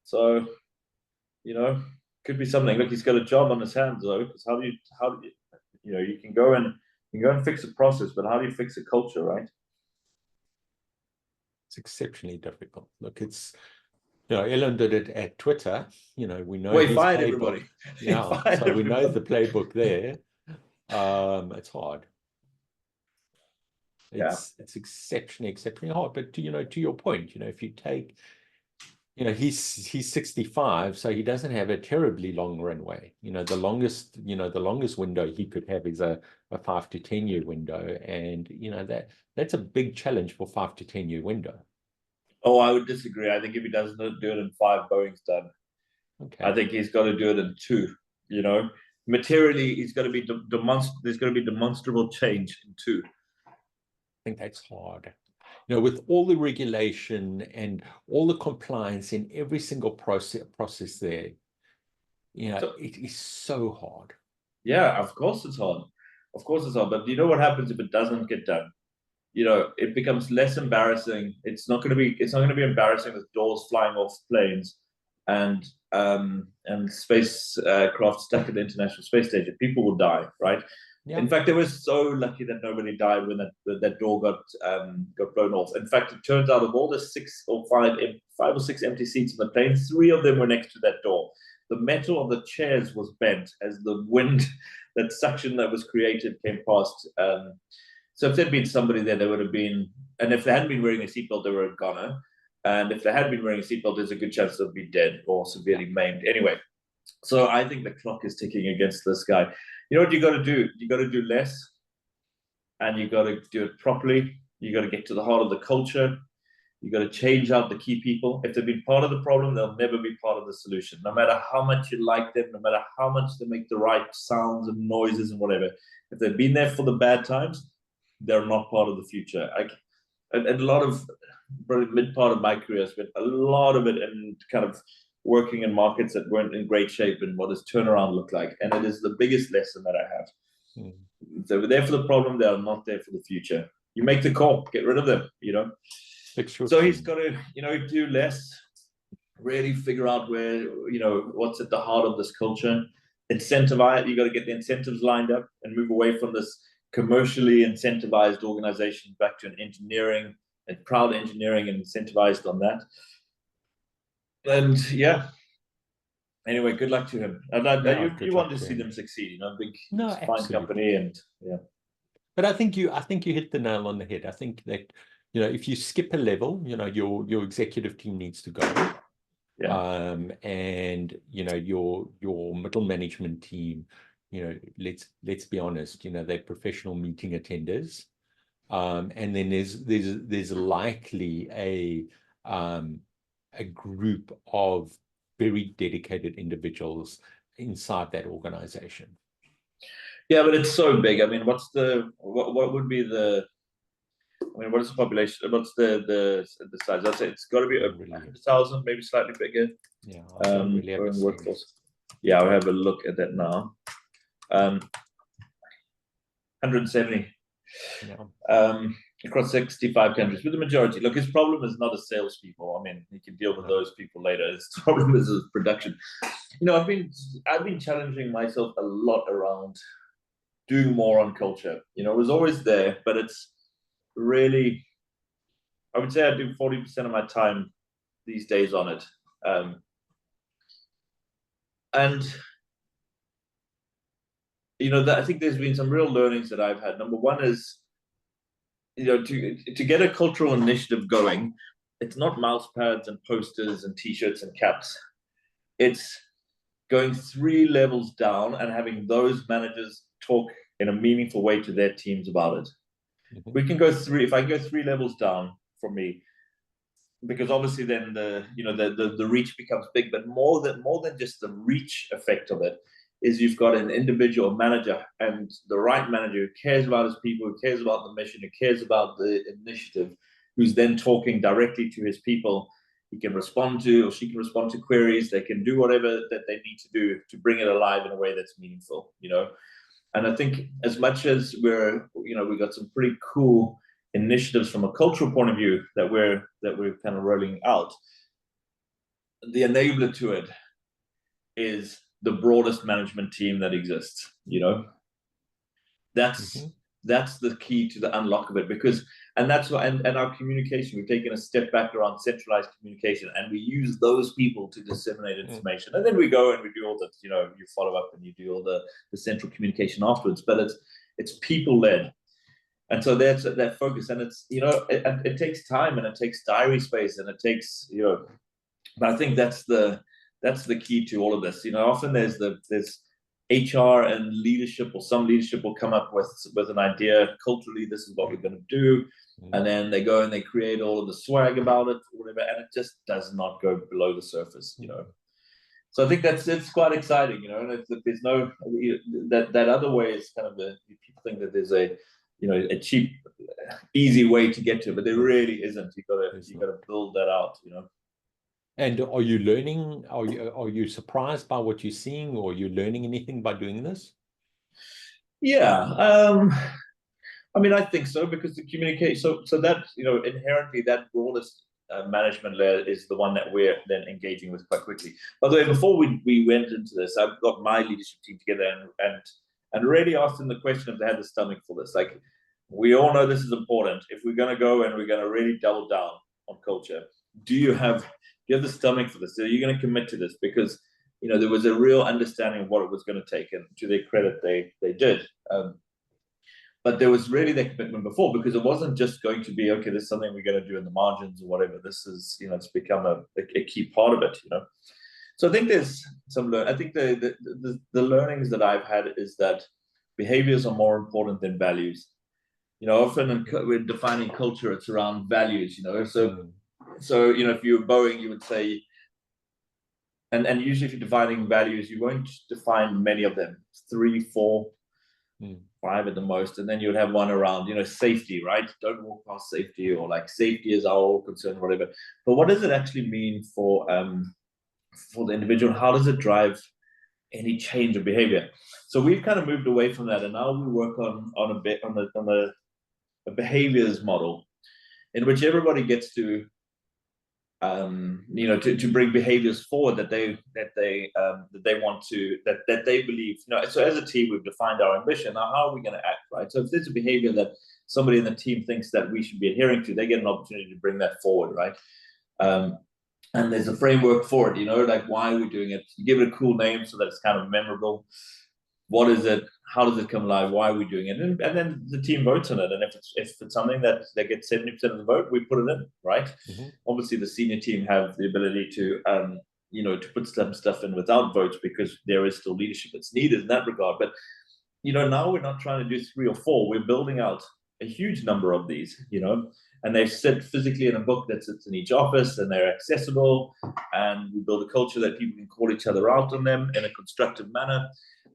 So, you know, could be something. Look, he's got a job on his hands though. Because how do you, you know, you can go and fix a process, but how do you fix a culture, right? It's exceptionally difficult. Look, it's, you know, Elon did it at Twitter. You know, we know he fired everybody. Yeah, so we know the playbook there. It's hard. It's exceptionally hard. But to your point, you know, if you take, you know, he's 65, so he doesn't have a terribly long runway. You know, the longest window he could have is a 5 to 10 year window, and you know that's a big challenge for 5 to 10 year window. Oh, I would disagree. I think if he doesn't do it in 5, Boeing's done. Okay. I think he's got to do it in 2, You know, materially, it's going to be there's going to be demonstrable change in two. I think that's hard. You know, with all the regulation and all the compliance in every single process there, you know, so, it is so hard. Yeah, of course it's hard. Of course it's hard. But you know what happens if it doesn't get done? You know, it becomes less embarrassing. It's not going to be embarrassing with doors flying off planes and space craft stuck at the International Space Station. People will die, right? Yeah. In fact, they were so lucky that nobody died when that door got blown off. In fact, it turns out of all the five or six empty seats in the plane, 3 of them were next to that door. The metal of the chairs was bent as the wind, that suction that was created, came past. So if there'd been somebody there, they would have been, and if they hadn't been wearing a seatbelt, they were a goner. And if they had been wearing a seatbelt, there's a good chance they'd be dead or severely maimed. Anyway, so I think the clock is ticking against this guy. You know what you got to do? You got to do less, and you got to do it properly. You got to get to the heart of the culture. You got to change out the key people. If they've been part of the problem, they'll never be part of the solution. No matter how much you like them, no matter how much they make the right sounds and noises and whatever, if they've been there for the bad times, they're not part of the future. And a lot of, probably mid part of my career, I spent a lot of it in kind of working in markets that weren't in great shape, and what does turnaround look like? And it is the biggest lesson that I have. They were there for the problem, they are not there for the future. You make the call, get rid of them, you know. So he's got to, you know, do less, really figure out where, you know, what's at the heart of this culture, incentivize. You got to get the incentives lined up and move away from this commercially incentivized organization back to an engineering and proud engineering and incentivized on that. And yeah, anyway, good luck to him. And you want to see them succeed, you know, big fine company, and yeah. But I think you hit the nail on the head. I think that, you know, if you skip a level, you know, your executive team needs to go. Yeah. And you know, your middle management team, you know, let's be honest, you know, they're professional meeting attenders. And then there's likely a group of very dedicated individuals inside that organization. Yeah, but it's so big. I mean, what would be the, I mean, what is the population? What's the size? I'd say it's got to be over 100,000, maybe slightly bigger. Yeah, workforce. Yeah, I'll have a look at that now. 170. Yeah. Across 65 countries, with the majority. Look, his problem is not as salespeople. I mean, he can deal with those people later. His problem is his production. You know, I've been challenging myself a lot around doing more on culture. You know, it was always there, but it's really, I would say I do 40% of my time these days on it. And you know, I think there's been some real learnings that I've had. Number one is, you know, to get a cultural initiative going, it's not mouse pads and posters and T-shirts and caps. It's going 3 levels down and having those managers talk in a meaningful way to their teams about it. Mm-hmm. We can go if I go 3 levels down from me, because obviously then the reach becomes big, but more than just the reach effect of it is you've got an individual manager, and the right manager who cares about his people, who cares about the mission, who cares about the initiative, who's then talking directly to his people. He can respond to, or she can respond to queries. They can do whatever that they need to do to bring it alive in a way that's meaningful, you know. And I think as much as we've got some pretty cool initiatives from a cultural point of view that we're kind of rolling out, the enabler to it is the broadest management team that exists. You know, that's the key to the unlock of it, because, and that's why, and our communication, we've taken a step back around centralized communication, and we use those people to disseminate information. And then we go and we do all the, you know, you follow up and you do all the central communication afterwards, but it's people led. And so that's that focus, and it's, you know, it takes time, and it takes diary space, and it takes, you know, but I think that's the key to all of this. You know, often there's HR and leadership, or some leadership will come up with an idea culturally, this is what we're going to do, and then they go and they create all of the swag about it, or whatever, and it just does not go below the surface. You know, So I think it's quite exciting, and there's no that other way is kind of people think that there's a a cheap, easy way to get to it, but there really isn't. You gotta build that out, And are you learning? Are you surprised by what you're seeing, or are you learning anything by doing this? Yeah, I mean, I think so, because the communication. So that inherently that broadest management layer is the one that we're then engaging with quite quickly. By the way, before we went into this, I've got my leadership team together and really asked them the question if they had the stomach for this. Like, we all know this is important. If we're going to go and we're going to really double down on culture, do you have the stomach for this? Are you going to commit to this? Because there was a real understanding of what it was going to take, and to their credit, they did. But there was really that commitment before, because it wasn't just going to be, okay, this is something we're going to do in the margins or whatever. This is, it's become a key part of it, So I think there's some I think the learnings that I've had is that behaviors are more important than values. Often when defining culture, it's around values, So if you're Boeing, you would say, and usually if you're defining values, you won't define many of them, 3, 4, 5 at the most, and then you would have one around safety, right? Don't walk past safety, or like safety is our concern, whatever. But what does it actually mean for the individual? How does it drive any change of behavior? So we've kind of moved away from that, and now we work on a behaviors model in which everybody gets to to bring behaviors forward that they want to, that they believe. So as a team, we've defined our ambition. Now, how are we going to act, right? So if there's a behavior that somebody in the team thinks that we should be adhering to, they get an opportunity to bring that forward, right? And there's a framework for it, like, why are we doing it? You give it a cool name so that it's kind of memorable. What is it? How does it come alive? Why are we doing it? And then the team votes on it. And if it's something that gets 70% of the vote, we put it in, right? Mm-hmm. Obviously, the senior team have the ability to to put some stuff in without votes, because there is still leadership that's needed in that regard. But now we're not trying to do 3 or 4. We're building out a huge number of these, and they sit physically in a book that sits in each office, and they're accessible, and we build a culture that people can call each other out on them in a constructive manner.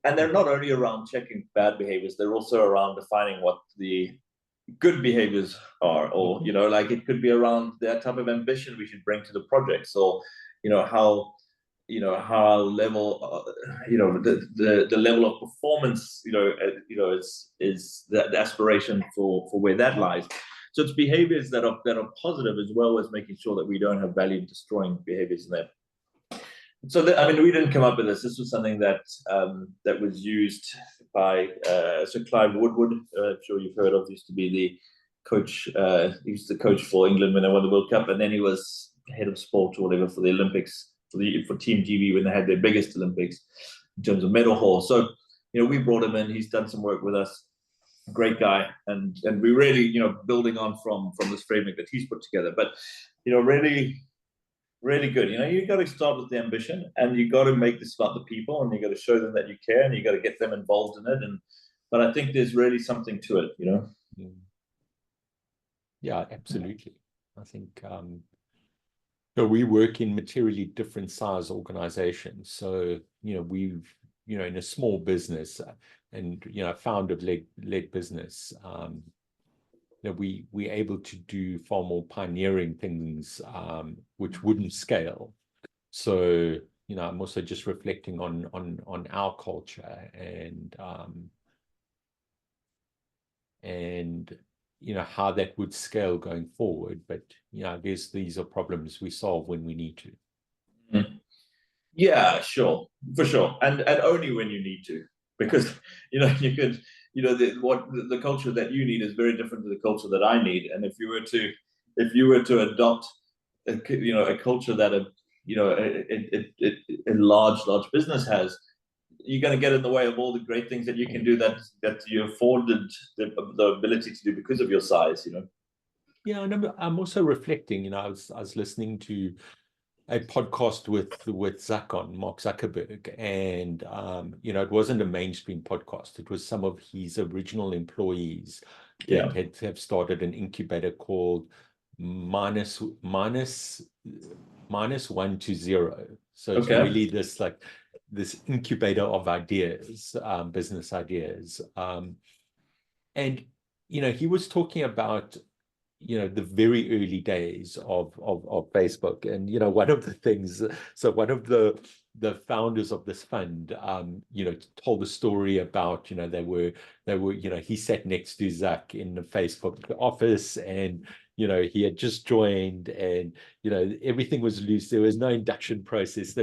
And they're not only around checking bad behaviors, they're also around defining what the good behaviors are, or like, it could be around that type of ambition we should bring to the projects, or how level the level of performance is the aspiration for where that lies. So it's behaviors that are positive, as well as making sure that we don't have value destroying behaviors in there. So we didn't come up with this. This was something that was used by Sir Clive Woodward. I'm sure you've heard of. Used to be the coach. He used to coach for England when they won the World Cup, and then he was head of sport or whatever for the Olympics, for Team GB when they had their biggest Olympics in terms of medal haul. So we brought him in. He's done some work with us. Great guy, and we really building on from this framework that he's put together. But really good. You got to start with the ambition, and you got to make this about the people, and you got to show them that you care, and you got to get them involved in it. But I think there's really something to it, Yeah, absolutely. I think so we work in materially different size organizations. So we've in a small business and founder-led business. We're able to do far more pioneering things, which wouldn't scale. So, I'm also just reflecting on our culture and how that would scale going forward. But, I guess these are problems we solve when we need to. Mm-hmm. Yeah, sure, for sure. And only when you need to, because, you could, the culture that you need is very different to the culture that I need. And if you were to adopt a culture that a large business has, you're going to get in the way of all the great things that you can do that you afforded the ability to do because of your size. Yeah, and I'm also reflecting. I was listening to a podcast with Mark Zuckerberg, and it wasn't a mainstream podcast. It was some of his original employees that have started an incubator called minus 1 to 0. So it's Okay. really this incubator of ideas, business ideas. And, he was talking about, the very early days of Facebook. And, one of the things, so one of the founders of this fund, told a story about, they were, he sat next to Zuck in the Facebook office, and, he had just joined, and, everything was loose. There was no induction process.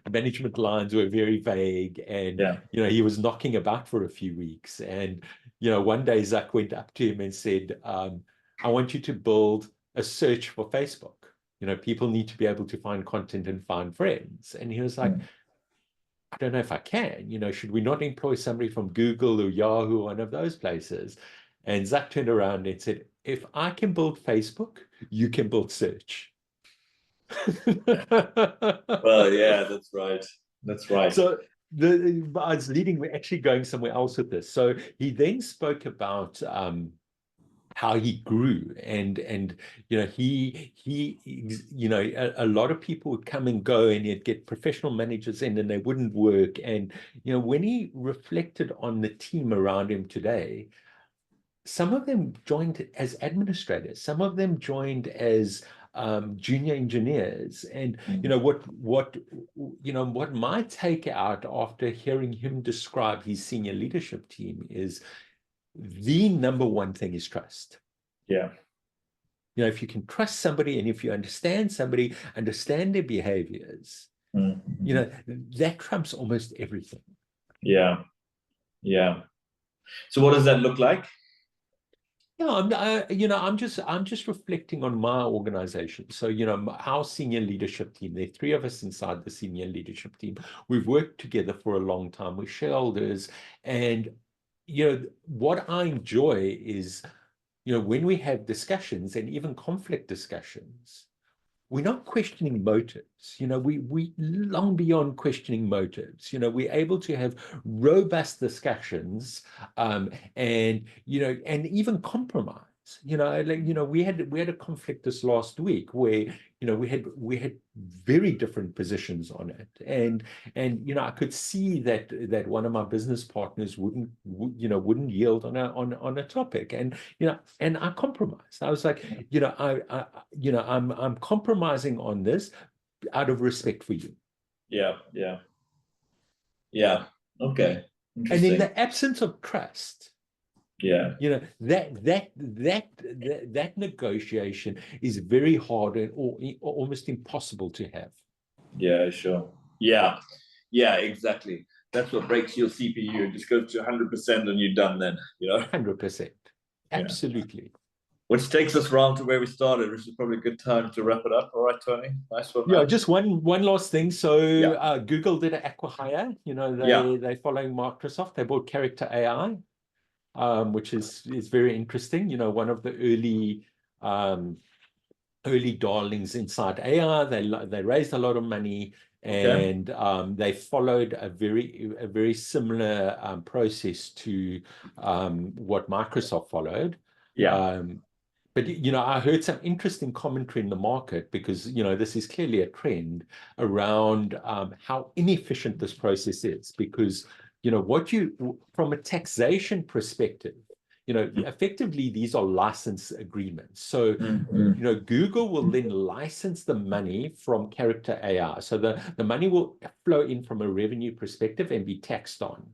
Management lines were very vague, and, he was knocking about for a few weeks. And, one day Zuck went up to him and said, I want you to build a search for Facebook. People need to be able to find content and find friends. And he was like, I don't know if I can. Should we not employ somebody from Google or Yahoo, one of those places? And Zuck turned around and said, if I can build Facebook, you can build search. Well, yeah, that's right. That's right. So we're actually going somewhere else with this. So he then spoke about how he grew, and he a lot of people would come and go, and he'd get professional managers in, and they wouldn't work. And when he reflected on the team around him today, some of them joined as administrators, some of them joined as junior engineers. And what my takeout after hearing him describe his senior leadership team is, the number one thing is trust. Yeah. If you can trust somebody, and if you understand somebody, understand their behaviors, that trumps almost everything. Yeah. Yeah. So what does that look like? Yeah, I'm just reflecting on my organization. So, our senior leadership team, there are 3 of us inside the senior leadership team. We've worked together for a long time. We're shareholders. And, what I enjoy is, when we have discussions, and even conflict discussions, we're not questioning motives. We long beyond questioning motives. We're able to have robust discussions, and even compromise. We had a conflict this last week where we had very different positions on it, and I could see that one of my business partners wouldn't yield on a topic, and I compromised. I was like, I'm compromising on this out of respect for you. Yeah. Okay. And in the absence of trust, that negotiation is very hard and almost impossible to have. Yeah, sure. Yeah, exactly. That's what breaks your CPU. It just goes to 100% and you're done then, 100%. Absolutely. Which takes us round to where we started, which is probably a good time to wrap it up. All right, Tony. Nice one. Yeah, just one last thing. So Google did an acqui-hire. They following Microsoft. They bought Character AI, which is very interesting. One of the early darlings inside AI. They raised a lot of money, and they followed a very similar process to what Microsoft followed. But I heard some interesting commentary in the market, because this is clearly a trend around how inefficient this process is, because from a taxation perspective, effectively these are license agreements. So Google will then license the money from Character AI. So the money will flow in from a revenue perspective and be taxed on.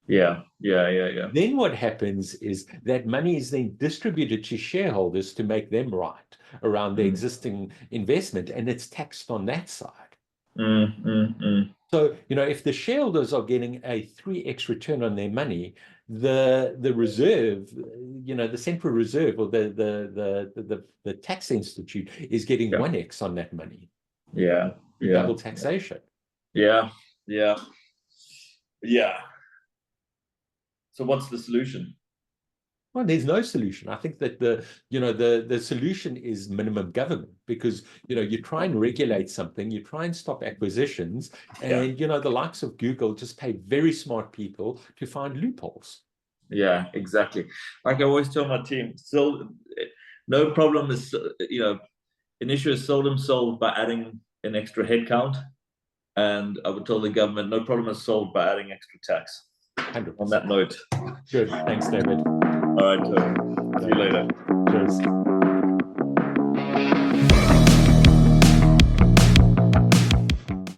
Yeah. Then what happens is that money is then distributed to shareholders to make them right around their existing investment, and it's taxed on that side. So, if the shareholders are getting a 3x return on their money, the reserve, the central reserve, or the tax institute is getting 1x on that money. Double taxation. Yeah. So what's the solution? Well, there's no solution. I think that the solution is minimum government, because you try and regulate something, you try and stop acquisitions, and the likes of Google just pay very smart people to find loopholes. Yeah, exactly. Like I always tell my team, so no problem is an issue is seldom solved by adding an extra headcount. And I would tell the government, no problem is solved by adding extra tax. 100%. On that note. Good. Thanks, David. All right, Tony. See you later. Cheers.